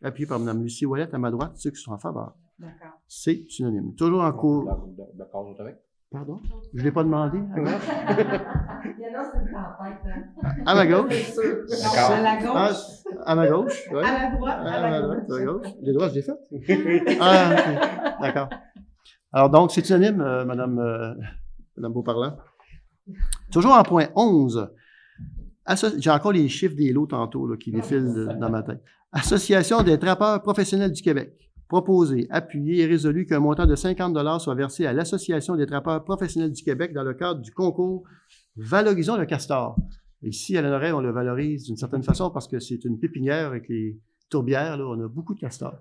Appuyé par Mme Lucie Ouellette à ma droite, ceux qui sont en faveur. D'accord. C'est unanime. Toujours en cours. D'accord, avec? Pardon? Je ne l'ai pas demandé. À gauche? Il y en a, c'est une tempête, hein? À ma gauche? D'accord. À la gauche, À ma gauche? Oui. à la droite, À la gauche. Les droits, je l'ai fait? Ah, OK. D'accord. Alors, donc, c'est unanime, Madame Beauparlant. Toujours en point 11. J'ai encore les chiffres des lots tantôt là, qui défilent dans ma tête. Association des trappeurs professionnels du Québec. Proposé, appuyé et résolu qu'un montant de 50 $ soit versé à l'Association des trappeurs professionnels du Québec dans le cadre du concours Valorisons le castor. Ici, à Lanoraie, on le valorise d'une certaine façon parce que c'est une pépinière avec les tourbières. Là, on a beaucoup de castors.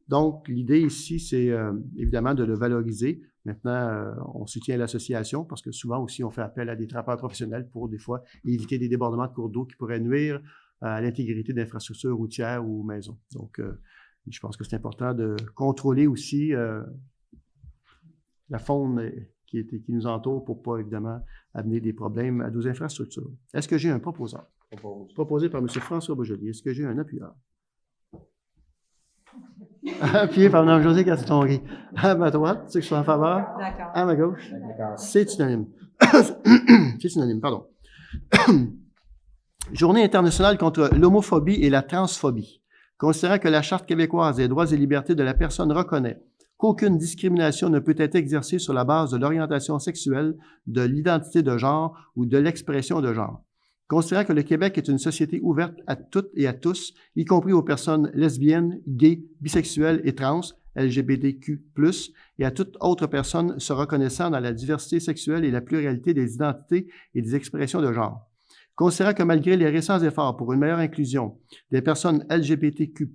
Donc, l'idée ici, c'est évidemment de le valoriser. Maintenant, on soutient l'association parce que souvent aussi, on fait appel à des trappeurs professionnels pour des fois éviter des débordements de cours d'eau qui pourraient nuire à l'intégrité d'infrastructures routières ou maisons. Donc, je pense que c'est important de contrôler aussi la faune qui nous entoure pour pas, évidemment, amener des problèmes à nos infrastructures. Est-ce que j'ai un proposeur? Proposé par M. François Beaujolier. Est-ce que j'ai un appuyeur? Appuyé par Mme Josée Castonguay. À ma droite, ceux qui sont en faveur. D'accord. À ma gauche. D'accord. C'est unanime. C'est unanime, pardon. Journée internationale contre l'homophobie et la transphobie. Considérant que la Charte québécoise des droits et libertés de la personne reconnaît qu'aucune discrimination ne peut être exercée sur la base de l'orientation sexuelle, de l'identité de genre ou de l'expression de genre. Considérant que le Québec est une société ouverte à toutes et à tous, y compris aux personnes lesbiennes, gays, bisexuelles et trans, LGBTQ+, et à toute autre personne se reconnaissant dans la diversité sexuelle et la pluralité des identités et des expressions de genre. Considérant que malgré les récents efforts pour une meilleure inclusion des personnes LGBTQ+,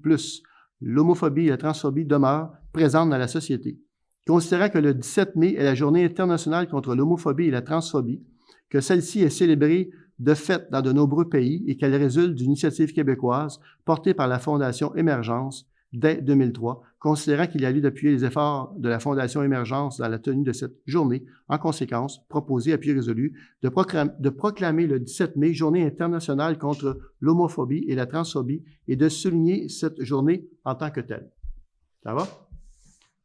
l'homophobie et la transphobie demeurent présentes dans la société. Considérant que le 17 mai est la Journée internationale contre l'homophobie et la transphobie, que celle-ci est célébrée de fait dans de nombreux pays et qu'elle résulte d'une initiative québécoise portée par la Fondation Émergence, dès 2003, considérant qu'il y a lieu d'appuyer les efforts de la Fondation Émergence dans la tenue de cette journée. En conséquence, proposé à pied résolu de proclamer le 17 mai Journée internationale contre l'homophobie et la transphobie et de souligner cette journée en tant que telle. Ça va?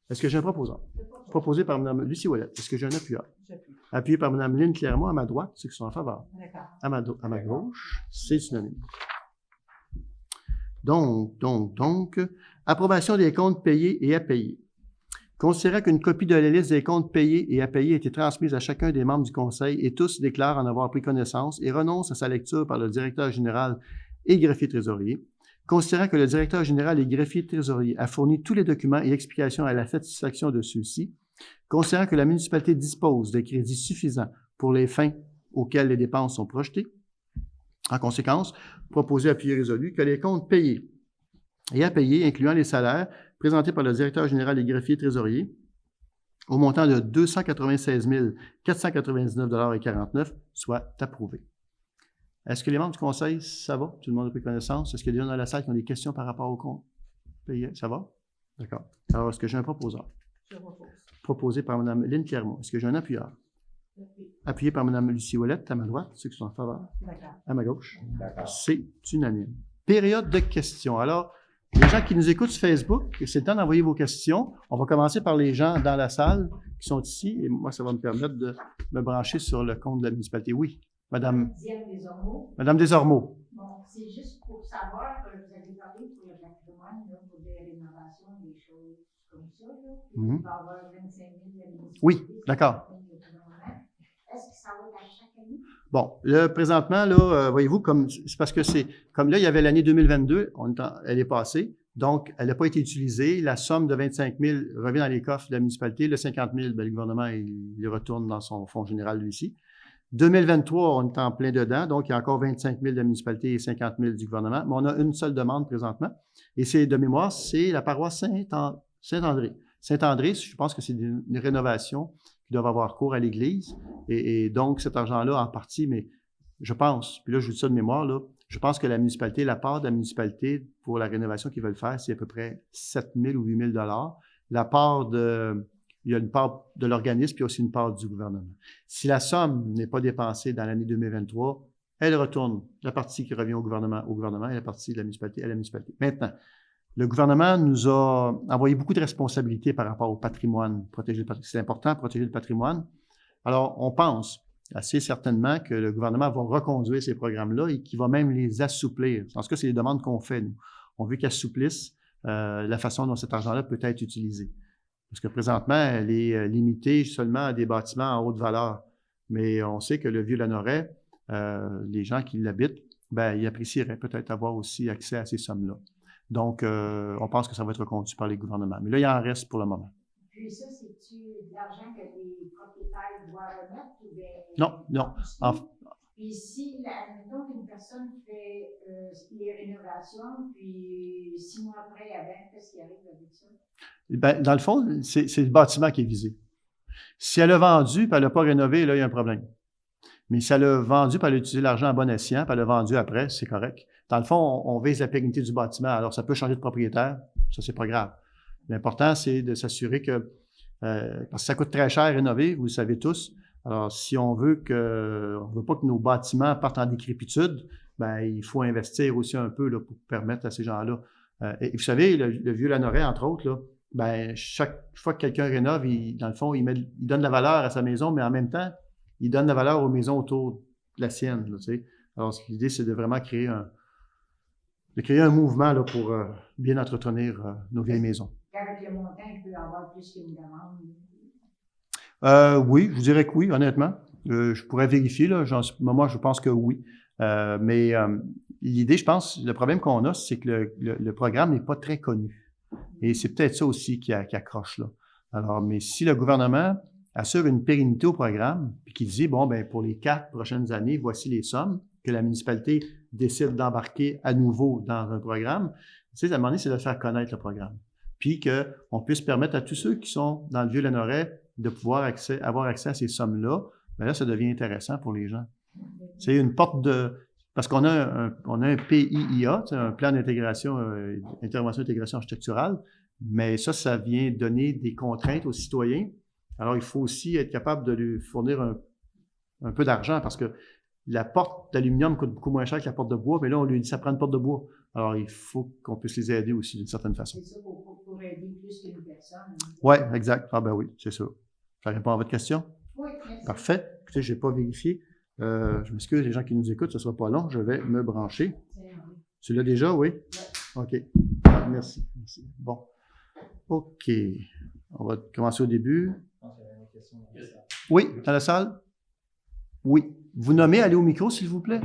Est-ce que j'ai un proposant? Proposé par Mme Lucie Ouellette. Est-ce que j'ai un appuyeur? Appuyé par Mme Lynne Clermont à ma droite, ceux qui sont en faveur. À ma gauche, c'est unanime. Donc, approbation des comptes payés et à payer. Considérant qu'une copie de la liste des comptes payés et à payer a été transmise à chacun des membres du Conseil et tous déclarent en avoir pris connaissance et renoncent à sa lecture par le directeur général et greffier trésorier. Considérant que le directeur général et greffier trésorier a fourni tous les documents et explications à la satisfaction de ceux-ci, considérant que la municipalité dispose de crédits suffisants pour les fins auxquelles les dépenses sont projetées, en conséquence, proposé à pied résolu que les comptes payés et à payer, incluant les salaires, présentés par le directeur général et greffier trésorier, au montant de 296 499,49 $, soient approuvés. Est-ce que les membres du Conseil, ça va? Tout le monde a pris connaissance? Est-ce qu'il y a des gens dans la salle qui ont des questions par rapport aux comptes payés? Ça va? D'accord. Alors, est-ce que j'ai un proposant? Je propose. Proposé par Mme Lynne Clermont. Est-ce que j'ai un appuyeur? Appuyé par Mme Lucie Ouellette, à ma droite, ceux qui sont en faveur. À ma gauche. C'est unanime. Période de questions. Alors, les gens qui nous écoutent sur Facebook, c'est le temps d'envoyer vos questions. On va commencer par les gens dans la salle qui sont ici, et moi, ça va me permettre de me brancher sur le compte de la municipalité. Oui, Madame. Madame Desormeaux. Bon, c'est juste pour savoir que vous avez parlé pour le patrimoine, là, pour des rénovations, des choses comme ça. Là. Il va y avoir 25 000 de la municipalité. Oui, d'accord. Est-ce que ça va être à chaque année? Bon, là, présentement, là, voyez-vous, c'est parce que c'est, comme là, il y avait l'année 2022, elle est passée, donc elle n'a pas été utilisée. La somme de 25 000 revient dans les coffres de la municipalité. Le 50 000, le gouvernement, il retourne dans son fonds général, lui ici. 2023, on est en plein dedans, donc il y a encore 25 000 de la municipalité et 50 000 du gouvernement, mais on a une seule demande présentement, et c'est de mémoire, c'est la paroisse Saint-André. Saint-André, je pense que c'est une rénovation qui doivent avoir cours à l'Église. Et donc, cet argent-là, en partie, mais je pense, puis là, je vous dis ça de mémoire, là, je pense que la municipalité, la part de la municipalité pour la rénovation qu'ils veulent faire, c'est à peu près 7 000 ou 8 000 $. La part il y a une part de l'organisme, puis il y a aussi une part du gouvernement. Si la somme n'est pas dépensée dans l'année 2023, elle retourne, la partie qui revient au gouvernement et la partie de la municipalité à la municipalité. Maintenant, le gouvernement nous a envoyé beaucoup de responsabilités par rapport au patrimoine. C'est important, protéger le patrimoine. Alors, on pense assez certainement que le gouvernement va reconduire ces programmes-là et qu'il va même les assouplir. En tout cas, c'est les demandes qu'on fait, nous. On veut qu'ils assouplissent la façon dont cet argent-là peut être utilisé. Parce que présentement, elle est limitée seulement à des bâtiments en haute valeur. Mais on sait que le Vieux-Lanorais, les gens qui l'habitent, ils apprécieraient peut-être avoir aussi accès à ces sommes-là. Donc, on pense que ça va être reconduit par les gouvernements. Mais là, il en reste pour le moment. Puis ça, c'est-tu de l'argent que les propriétaires doivent remettre ou bien... Non. Puis si, admettons qu'une personne fait les rénovations, puis 6 mois après, qu'est-ce qui arrive avec ça? Dans le fond, c'est le bâtiment qui est visé. Si elle a vendu et elle n'a pas rénové, là, il y a un problème. Mais si elle a vendu et elle a utilisé l'argent à bon escient puis elle a vendu après, c'est correct. Dans le fond, on vise la pérennité du bâtiment. Alors, ça peut changer de propriétaire. Ça, c'est pas grave. L'important, c'est de s'assurer que, parce que ça coûte très cher à rénover, vous le savez tous. Alors, si on veut pas que nos bâtiments partent en décrépitude, il faut investir aussi un peu là, pour permettre à ces gens-là. Et vous savez, le Vieux-Lanorais, entre autres, là, chaque fois que quelqu'un rénove, dans le fond, il donne la valeur à sa maison, mais en même temps, il donne la valeur aux maisons autour de la sienne. Là, tu sais. Alors, l'idée, c'est de vraiment créer un mouvement là, pour bien entretenir nos vieilles maisons. Avec le montant, il peut y avoir plus qu'une demande. Oui, je dirais que oui, honnêtement. Je pourrais vérifier, là. Moi, je pense que oui. Mais l'idée, je pense, le problème qu'on a, c'est que le programme n'est pas très connu. Et c'est peut-être ça aussi qui accroche, là. Alors, mais si le gouvernement assure une pérennité au programme, puis qu'il dit, pour les 4 prochaines années, voici les sommes, que la municipalité décide d'embarquer à nouveau dans un programme, tu sais, à un moment donné, c'est de faire connaître le programme. Puis qu'on puisse permettre à tous ceux qui sont dans le Vieux-Lanorais de pouvoir avoir accès à ces sommes-là, là, ça devient intéressant pour les gens. C'est une porte de... parce qu'on a un PIIA, un plan d'intégration, intervention d'intégration architecturale, mais ça vient donner des contraintes aux citoyens. Alors, il faut aussi être capable de lui fournir un peu d'argent parce que la porte d'aluminium coûte beaucoup moins cher que la porte de bois, mais là, on lui dit ça prend une porte de bois. Alors, il faut qu'on puisse les aider aussi d'une certaine façon. C'est ça pour aider plus qu'une personne. Oui, exact. Ah ben oui, c'est ça. Ça répond à votre question? Oui, merci. Parfait. Écoutez, je n'ai pas vérifié. Je m'excuse, les gens qui nous écoutent, ce ne sera pas long. Je vais me brancher. Tu l'as déjà, oui? Oui. OK. Merci. Bon. OK. On va commencer au début. Oui, dans la salle? Oui. Vous nommez, allez au micro, s'il vous plaît.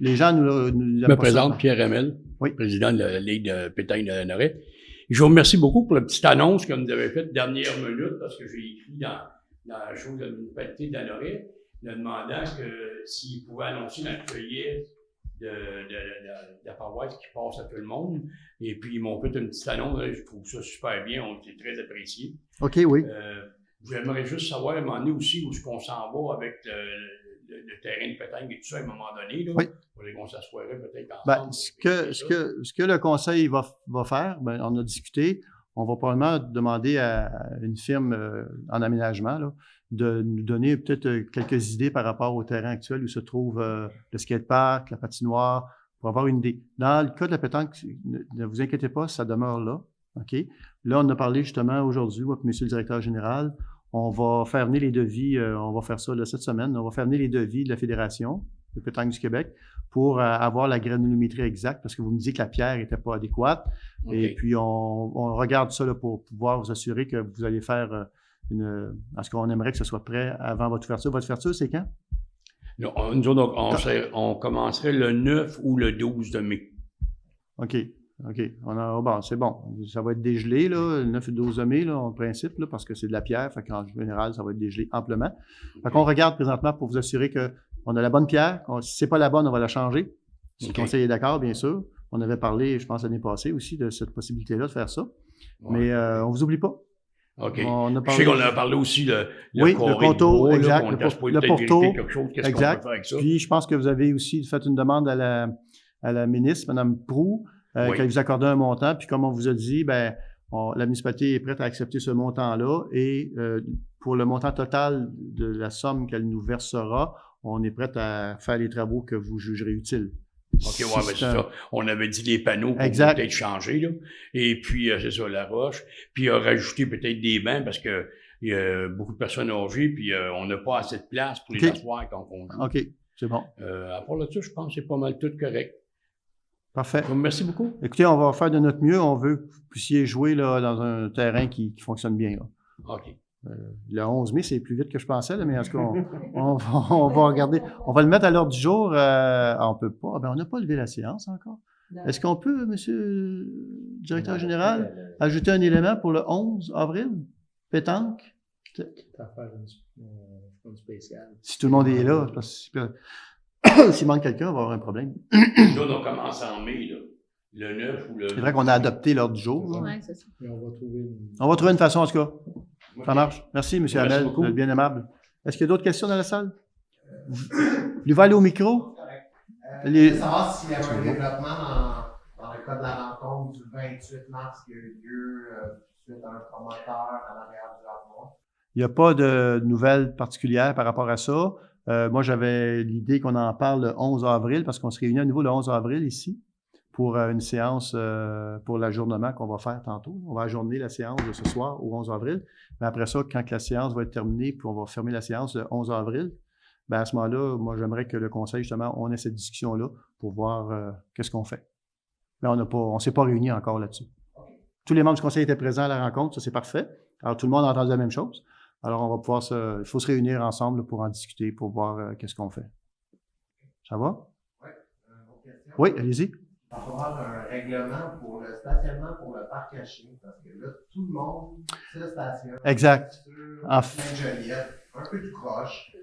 Les gens nous Je me présente, Pierre Hamel, oui. président de la Ligue de pétanque de Lanoret. Je vous remercie beaucoup pour la petite annonce que vous avez faite dernière minute, parce que j'ai écrit dans la chose de la municipalité de Lanoret, en demandant que s'ils pouvaient annoncer dans le feuillet de la paroisse qui passe à tout le monde. Et puis, ils m'ont fait une petite annonce, je trouve ça super bien, on était très appréciés. OK, oui. J'aimerais juste savoir, à un moment donné aussi, où est-ce qu'on s'en va avec le terrain de pétanque et tout ça, à un moment donné, là. Oui. On s'assoirait peut-être ensemble. Ben, ce que le conseil va faire, ben, on a discuté, on va probablement demander à une firme en aménagement là, de nous donner peut-être quelques idées par rapport au terrain actuel où se trouve le skatepark, la patinoire, pour avoir une idée. Dans le cas de la pétanque, ne vous inquiétez pas, ça demeure là. OK? Là, on a parlé justement aujourd'hui, moi et monsieur le directeur général, on va faire venir les devis, on va faire ça là, cette semaine, on va faire venir les devis de la Fédération de pétanque du Québec pour avoir la granulométrie exacte, parce que vous me disiez que la pierre n'était pas adéquate. Okay. Et puis, on regarde ça là, pour pouvoir vous assurer que vous allez faire parce qu'on aimerait que ce soit prêt avant votre ouverture. Votre ouverture, c'est quand? Nous autres, on commencerait le 9 ou le 12 de mai. OK. Bon, c'est bon. Ça va être dégelé, là, le 9 et le 12 de mai, là, en principe, là, parce que c'est de la pierre. Fait qu'en général, ça va être dégelé amplement. Fait qu'on regarde présentement pour vous assurer qu'on a la bonne pierre. Si c'est pas la bonne, on va la changer. Si le conseil est d'accord, bien sûr. On avait parlé, je pense, l'année passée aussi, de cette possibilité-là de faire ça. Ouais. Mais on vous oublie pas. OK. Je sais qu'on a parlé aussi le contour, exact. Le porto, exact. Puis, je pense que vous avez aussi fait une demande à la ministre, Mme Proulx, qu'elle vous accordait un montant. Puis, comme on vous a dit, la municipalité est prête à accepter ce montant-là. Et pour le montant total de la somme qu'elle nous versera, on est prête à faire les travaux que vous jugerez utiles. OK, ouais, mais c'est ça. On avait dit les panneaux qu'on peut peut-être changer, là. Et puis, c'est ça, la roche. Puis, rajouter peut-être des bancs parce que il y a beaucoup de personnes âgées, puis on n'a pas assez de place pour les asseoir quand on joue. OK, c'est bon. À part là-dessus, je pense que c'est pas mal tout correct. Parfait. Merci beaucoup. Écoutez, on va faire de notre mieux. On veut que vous puissiez jouer là, dans un terrain qui fonctionne bien. Là. OK. Le 11 mai, c'est plus vite que je pensais, là, mais en tout cas, on va regarder. On va le mettre à l'ordre du jour. On peut pas. On n'a pas levé la séance encore. Non. Est-ce qu'on peut, monsieur le directeur général, ajouter un élément pour le 11 avril? Pétanque? Si tout le monde est là, parce que s'il manque quelqu'un, on va avoir un problème. Nous, on commence en mai, là. Le 9 ou le... C'est vrai qu'on a adopté l'ordre du jour. Oui, c'est ça. Et on va trouver une façon, en tout cas. Ça marche. Merci, M. Hamel. Vous êtes bien aimable. Est-ce qu'il y a d'autres questions dans la salle? Vous voulez aller au micro? Je voulais savoir s'il y avait un développement dans le cas de la rencontre du 28 mars qui a eu lieu suite à un promoteur à l'arrière du Arnois. Il n'y a pas de nouvelles particulières par rapport à ça. Moi, j'avais l'idée qu'on en parle le 11 avril parce qu'on se réunit à nouveau le 11 avril ici pour une séance pour l'ajournement qu'on va faire tantôt. On va ajourner la séance de ce soir au 11 avril. Mais après ça, quand la séance va être terminée, puis on va fermer la séance le 11 avril, à ce moment-là, moi, j'aimerais que le conseil, justement, on ait cette discussion-là pour voir qu'est-ce qu'on fait. Mais on ne s'est pas réunis encore là-dessus. Okay. Tous les membres du conseil étaient présents à la rencontre, ça c'est parfait. Alors, tout le monde a entendu la même chose. Alors, on va pouvoir il faut se réunir ensemble pour en discuter, pour voir qu'est-ce qu'on fait. Ça va? Oui. Autre question? Oui, allez-y. Il va falloir un règlement pour le stationnement pour le parc à chiens, parce que là, tout le monde se stationne. Exact. Sur Sainte-Joliette, un peu de croche.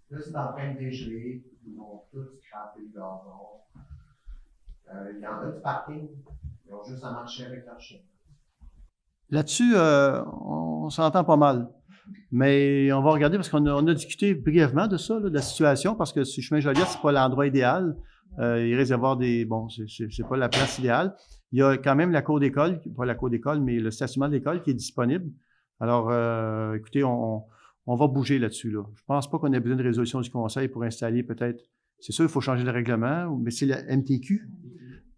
Là, c'est en train de dégeler. Ils vont tous scraper le gazon. Il y en a du parking. Ils ont juste à marcher avec leur chien. Là-dessus, on s'entend pas mal. Mais on va regarder parce qu'on a discuté brièvement de ça, là, de la situation, parce que sur Chemin Joliette, c'est pas l'endroit idéal. Il risque d'y avoir des... Bon, c'est pas la place idéale. Il y a quand même la cour d'école, pas la cour d'école, mais le stationnement de l'école qui est disponible. Alors, écoutez, on va bouger là-dessus. Là. Je pense pas qu'on ait besoin de résolution du conseil pour installer peut-être... C'est sûr, il faut changer le règlement, mais c'est la MTQ.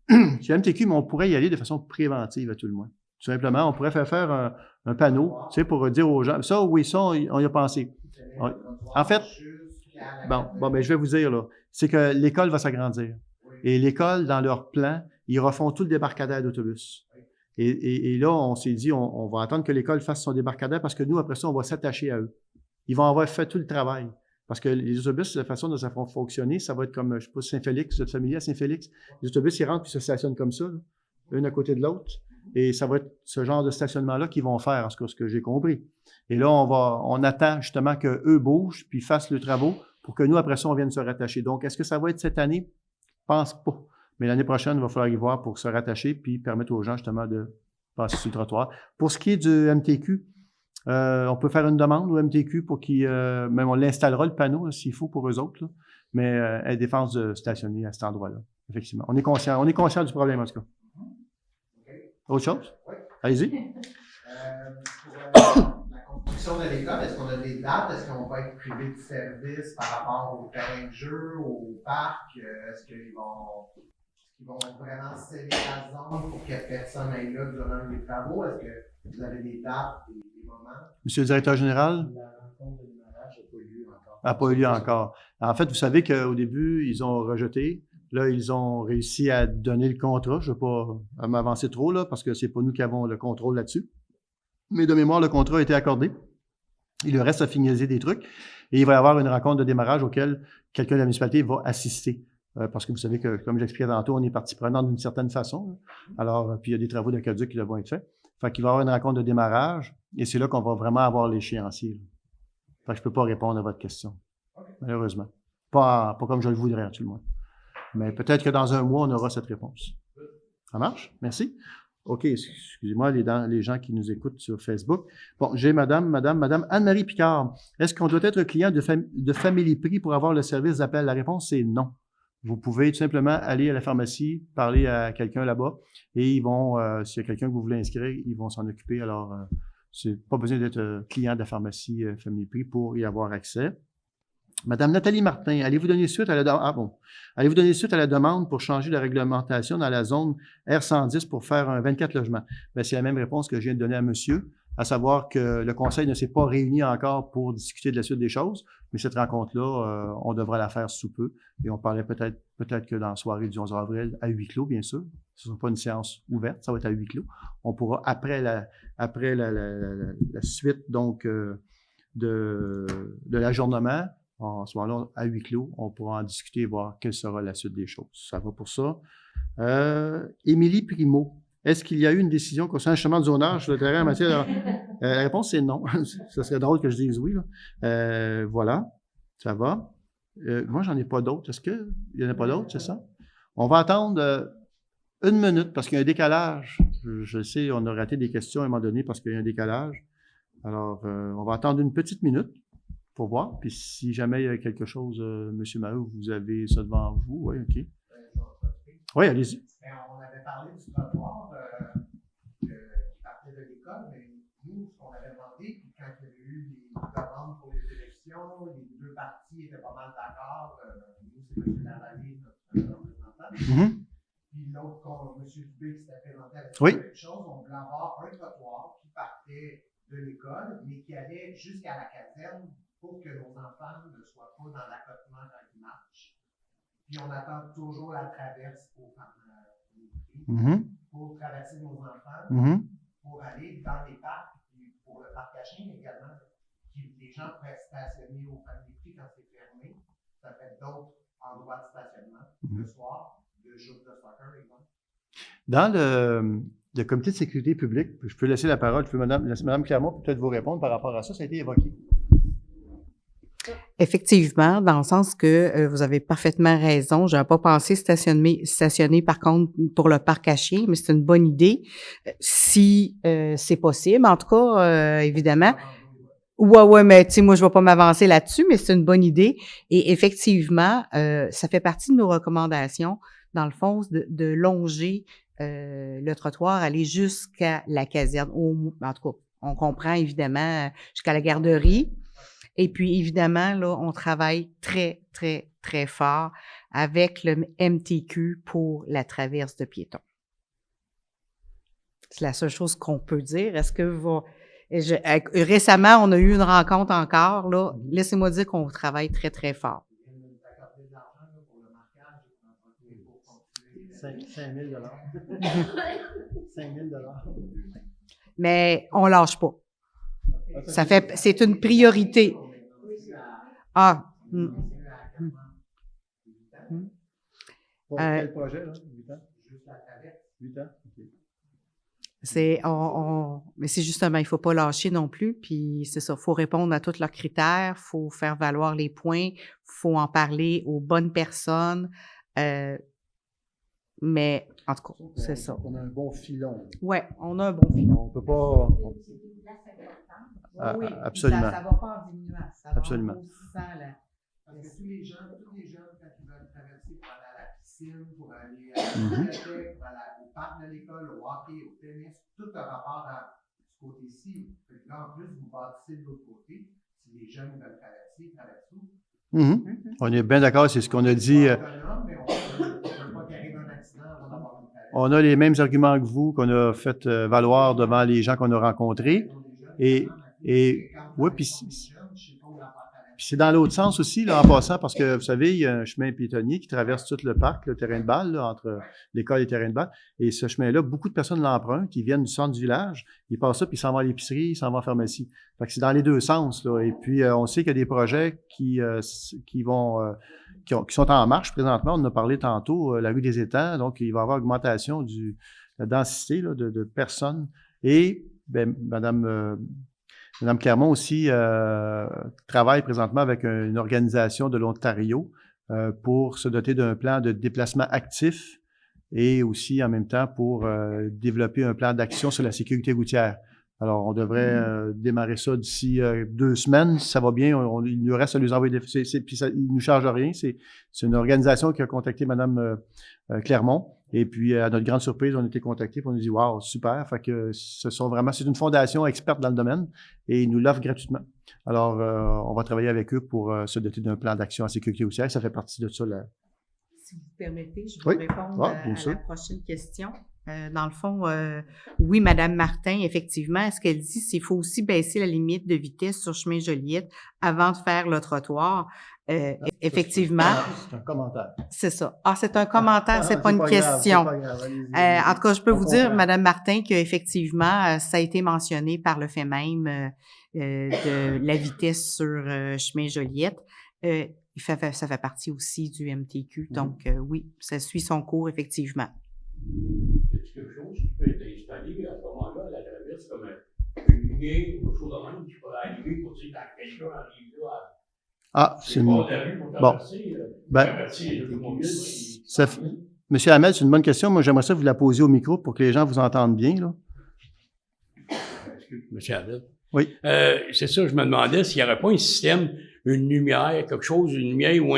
C'est la MTQ, mais on pourrait y aller de façon préventive à tout le moins. Tout simplement, on pourrait faire un panneau, tu sais, pour dire aux gens... Ça, oui, ça, on y a pensé. En fait... Bon, ben, je vais vous dire, là, c'est que l'école va s'agrandir. Et l'école, dans leur plan, ils refont tout le débarcadère d'autobus. Et là, on s'est dit, on va attendre que l'école fasse son débarcadère parce que nous, après ça, on va s'attacher à eux. Ils vont avoir fait tout le travail. Parce que les autobus, la façon dont ça va fonctionner, ça va être comme, je sais pas, Saint-Félix, vous êtes familier à Saint-Félix? Les autobus, ils rentrent puis se stationnent comme ça, là, une à côté de l'autre. Et ça va être ce genre de stationnement-là qu'ils vont faire, en tout cas, ce que j'ai compris. Et là, on attend justement qu'eux bougent puis fassent le travaux pour que nous, après ça, on vienne se rattacher. Donc, est-ce que ça va être cette année? Je pense pas. Mais l'année prochaine, il va falloir y voir pour se rattacher puis permettre aux gens, justement, de passer sur le trottoir. Pour ce qui est du MTQ, on peut faire une demande au MTQ pour qu'ils... même on l'installera, le panneau, s'il faut, pour eux autres. Là. Mais à défense de stationner à cet endroit-là, effectivement. On est conscient du problème, en tout cas. Autre chose? Oui. Allez-y. Pour la construction de l'école, est-ce qu'on a des dates? Est-ce qu'on va être privé de service par rapport au terrain de jeu, au parc? Est-ce qu'ils vont vraiment sceller la zone pour que personne n'aille là durant les travaux? Est-ce que vous avez des dates, des moments? Monsieur le directeur général? La rencontre de démarrage n'a pas eu lieu encore. N'a pas eu lieu encore. En fait, vous savez qu'au début, ils ont rejeté. Là, ils ont réussi à donner le contrat. Je ne vais pas m'avancer trop, là, parce que c'est pas nous qui avons le contrôle là-dessus. Mais de mémoire, le contrat a été accordé. Il leur reste à finaliser des trucs. Et il va y avoir une rencontre de démarrage auquel quelqu'un de la municipalité va assister. Parce que vous savez que, comme j'expliquais tantôt, on est partie prenante d'une certaine façon. Là. Alors, puis il y a des travaux d'aqueduc qui devront être faits. Fait qu'il va y avoir une rencontre de démarrage. Et c'est là qu'on va vraiment avoir l'échéancier. Fait que je ne peux pas répondre à votre question. Malheureusement. Pas comme je le voudrais, à tout le moins. Mais peut-être que dans un mois, on aura cette réponse. Ça marche? Merci. OK, excusez-moi, les gens qui nous écoutent sur Facebook. Bon, j'ai Madame Anne-Marie Picard. Est-ce qu'on doit être client de Family Prix pour avoir le service d'appel? La réponse, c'est non. Vous pouvez tout simplement aller à la pharmacie, parler à quelqu'un là-bas, et ils vont, s'il y a quelqu'un que vous voulez inscrire, ils vont s'en occuper. Alors, c'est pas besoin d'être client de la pharmacie Family Prix pour y avoir accès. Madame Nathalie Martin, allez-vous donner suite à la demande pour changer la réglementation dans la zone R110 pour faire un 24 logements? Bien, c'est la même réponse que je viens de donner à monsieur, à savoir que le conseil ne s'est pas réuni encore pour discuter de la suite des choses, mais cette rencontre-là, on devra la faire sous peu. Et on parlait peut-être que dans la soirée du 11 avril, à huis clos, bien sûr. Ce ne sera pas une séance ouverte, ça va être à huis clos. On pourra, après la suite, donc, de l'ajournement, en ce moment-là, à huis clos, on pourra en discuter et voir quelle sera la suite des choses. Ça va pour ça. Émilie Primo, est-ce qu'il y a eu une décision concernant le chemin de zonage sur le terrain en matière de... la réponse, c'est non. Ça serait drôle que je dise oui. Là. Voilà, ça va. Moi, j'en ai pas d'autres. Est-ce qu'il n'y en a pas d'autres, c'est ça? On va attendre une minute parce qu'il y a un décalage. Je sais, on a raté des questions à un moment donné parce qu'il y a un décalage. Alors, on va attendre une petite minute pour voir. Puis si jamais il y a quelque chose, M. Maheu, vous avez ça devant vous. Oui, OK. Oui, allez-y. On avait parlé du trottoir qui partait de l'école, mais nous, ce qu'on avait demandé, puis quand il y a eu des demandes pour les élections, les deux partis étaient pas mal d'accord. Nous, c'est M. Lavallée, notre représentant. Puis l'autre, M. Dubé, qui s'était présenté avec quelque chose, on voulait avoir un trottoir qui partait de l'école, mais qui allait jusqu'à la caserne pour que nos enfants ne soient pas dans l'accotement quand ils marchent. Puis on attend toujours la traverse pour traverser nos enfants, pour aller dans les parcs, puis pour le parc à chiens également. Puis les gens pourraient stationner au Family Prix quand c'est fermé. Ça fait d'autres endroits de stationnement le soir, le jour de soccer, exemple. Dans le comité de sécurité publique, je peux laisser la parole, Mme Clermont peut peut-être vous répondre par rapport à ça, ça a été évoqué. Effectivement, dans le sens que vous avez parfaitement raison. Je n'avais pas pensé stationner par contre pour le parc à chiens, mais c'est une bonne idée si c'est possible. En tout cas, évidemment. Ouais, mais tu sais, moi, je vais pas m'avancer là-dessus, mais c'est une bonne idée. Et effectivement, ça fait partie de nos recommandations, dans le fond, de longer le trottoir, aller jusqu'à la caserne. En tout cas, on comprend évidemment jusqu'à la garderie. Et puis, évidemment, là, on travaille très, très, très fort avec le MTQ pour la traverse de piétons. C'est la seule chose qu'on peut dire. Est-ce que récemment, on a eu une rencontre encore, là. Laissez-moi dire qu'on travaille très, très fort. 5 000 5 000 Mais on lâche pas. C'est une priorité. Ah. Pour quel projet, là? 8 ans? 8 ans? OK. Mais c'est justement, il faut pas lâcher non plus, puis c'est ça, faut répondre à tous leurs critères, faut faire valoir les points, faut en parler aux bonnes personnes, mais en tout cas, c'est ça. On a un bon filon. Ouais, on a un bon filon. On peut pas... Oui, absolument. Ça va pas en diminuant, ça va Absolument. en grossissant, là. Parce que tous les jeunes, quand ils veulent traverser pour aller à la piscine, pour aller à la bibliothèque, pour aller au parc de l'école, au hockey, au tennis, tout a rapport à ce côté-ci. Fait que là, en plus, vous bâtissez de l'autre côté. Si les jeunes veulent traverser, ils traversent tout. On est bien d'accord, c'est ce qu'on a dit. On a les mêmes arguments que vous, qu'on a fait valoir devant les gens qu'on a rencontrés. Et oui, puis c'est dans l'autre sens aussi, là, en passant, parce que, vous savez, il y a un chemin piétonnier qui traverse tout le parc, le terrain de balle, là, entre l'école et le terrain de balle. Et ce chemin-là, beaucoup de personnes l'empruntent, ils viennent du centre du village, ils passent ça, puis ils s'en vont à l'épicerie, ils s'en vont à la pharmacie. Fait que c'est dans les deux sens, là. Et puis, on sait qu'il y a des projets qui sont en marche présentement. On en a parlé tantôt, la rue des Étangs, donc il va y avoir augmentation de la densité là, de personnes. Et Madame Clermont aussi travaille présentement avec une organisation de l'Ontario pour se doter d'un plan de déplacement actif et aussi en même temps pour développer un plan d'action sur la sécurité routière. Alors, on devrait démarrer ça d'ici 2 semaines. Si ça va bien, il nous reste à lui envoyer puis il ne nous charge rien. C'est une organisation qui a contacté Mme Clermont. Et puis, à notre grande surprise, on a été contactés et on nous dit « Wow, super! » Fait que c'est une fondation experte dans le domaine et ils nous l'offrent gratuitement. Alors, on va travailler avec eux pour se doter d'un plan d'action en sécurité routière. Ça fait partie de ça. Si vous permettez, je vais répondre à sûr. la prochaine question. Dans le fond, oui, Madame Martin, effectivement, ce qu'elle dit, c'est qu'il faut aussi baisser la limite de vitesse sur chemin Joliette avant de faire le trottoir. Effectivement. C'est un commentaire. C'est ça. Ah, c'est un commentaire, c'est pas une question. Grave, en tout cas, je peux vous dire, Madame Martin, qu'effectivement, ça a été mentionné par le fait même de la vitesse sur chemin Joliette. Ça fait partie aussi du MTQ. Donc, oui, ça suit son cours, effectivement. Quelque chose qui peut être installé à ce moment-là, la traverse comme une lignée ou quelque chose de même qui pourrait arriver pour dire quand quelqu'un arrive là. C'est une... Monsieur Hamel, c'est une bonne question. Moi, j'aimerais ça vous la poser au micro pour que les gens vous entendent bien, là. Monsieur Hamel. Oui. C'est ça, je me demandais s'il n'y aurait pas un système, une lumière, quelque chose, une lumière ou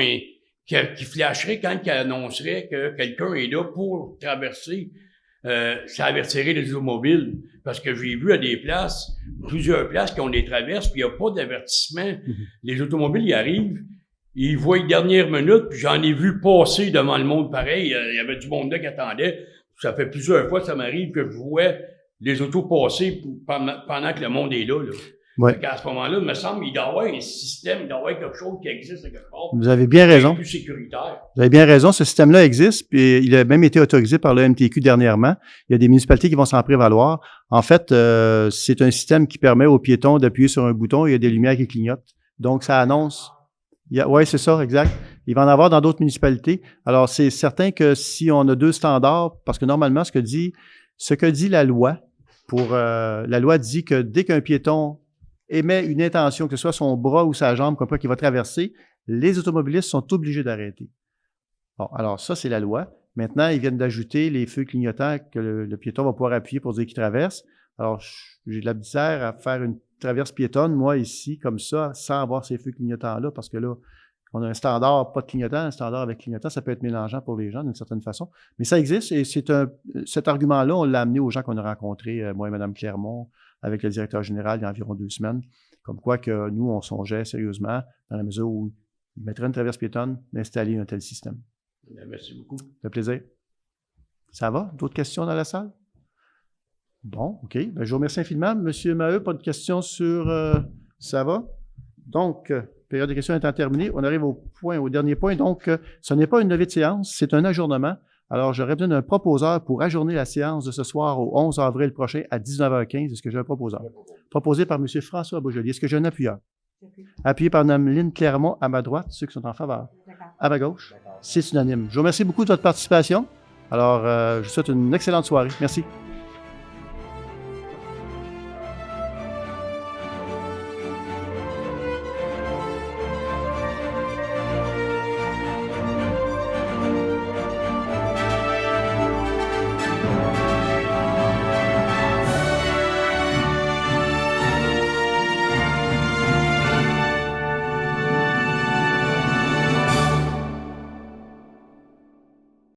qui flasherait quand il annoncerait que quelqu'un est là pour traverser. Ça avertirait les automobiles. Parce que j'ai vu à des places, plusieurs places qui ont des traverses, puis il n'y a pas d'avertissement. Les automobiles, ils arrivent, ils voient les dernières minutes, puis j'en ai vu passer devant le monde pareil. Il y avait du monde là qui attendait. Ça fait plusieurs fois que ça m'arrive que je vois les autos passer pendant que le monde est là. Ouais. À ce moment-là, il me semble qu'il doit y avoir un système, il doit y avoir quelque chose qui existe à quelque part. Vous avez bien raison. Plus sécuritaire. Vous avez bien raison. Ce système-là existe, puis il a même été autorisé par le MTQ dernièrement. Il y a des municipalités qui vont s'en prévaloir. En fait, c'est un système qui permet aux piétons d'appuyer sur un bouton et il y a des lumières qui clignotent. Donc, ça annonce. Oui, c'est ça, exact. Il va en avoir dans d'autres municipalités. Alors, c'est certain que si on a 2 standards, parce que normalement, ce que dit la loi, la loi dit que dès qu'un piéton émet une intention, que ce soit son bras ou sa jambe, comme quoi qu'il va traverser, les automobilistes sont obligés d'arrêter. Bon, alors ça, c'est la loi. Maintenant, ils viennent d'ajouter les feux clignotants que le piéton va pouvoir appuyer pour dire qu'il traverse. Alors, j'ai de la misère à faire une traverse piétonne, moi, ici, comme ça, sans avoir ces feux clignotants-là, parce que là, on a un standard pas de clignotant, un standard avec clignotant, ça peut être mélangeant pour les gens d'une certaine façon. Mais ça existe et cet argument-là, on l'a amené aux gens qu'on a rencontrés, moi et Mme Clermont, avec le directeur général il y a environ 2 semaines, comme quoi que nous, on songeait sérieusement, dans la mesure où il mettrait une traverse piétonne, d'installer un tel système. Merci beaucoup. Ça fait plaisir. Ça va? D'autres questions dans la salle? Bon, OK. Ben, je vous remercie infiniment. Monsieur Maheu, pas de questions sur... ça va? Donc, période de questions étant terminée, on arrive au dernier point. Donc, ce n'est pas une levée de séance, c'est un ajournement. Alors, j'aurais besoin d'un proposeur pour ajourner la séance de ce soir au 11 avril prochain à 19h15. Est-ce que j'ai un proposeur? Proposé par M. François Beaujolier. Est-ce que j'ai un appuyeur? Appuyé par Mme Lynne Clermont à ma droite, ceux qui sont en faveur. À ma gauche. C'est unanime. Je vous remercie beaucoup de votre participation. Alors, je vous souhaite une excellente soirée. Merci.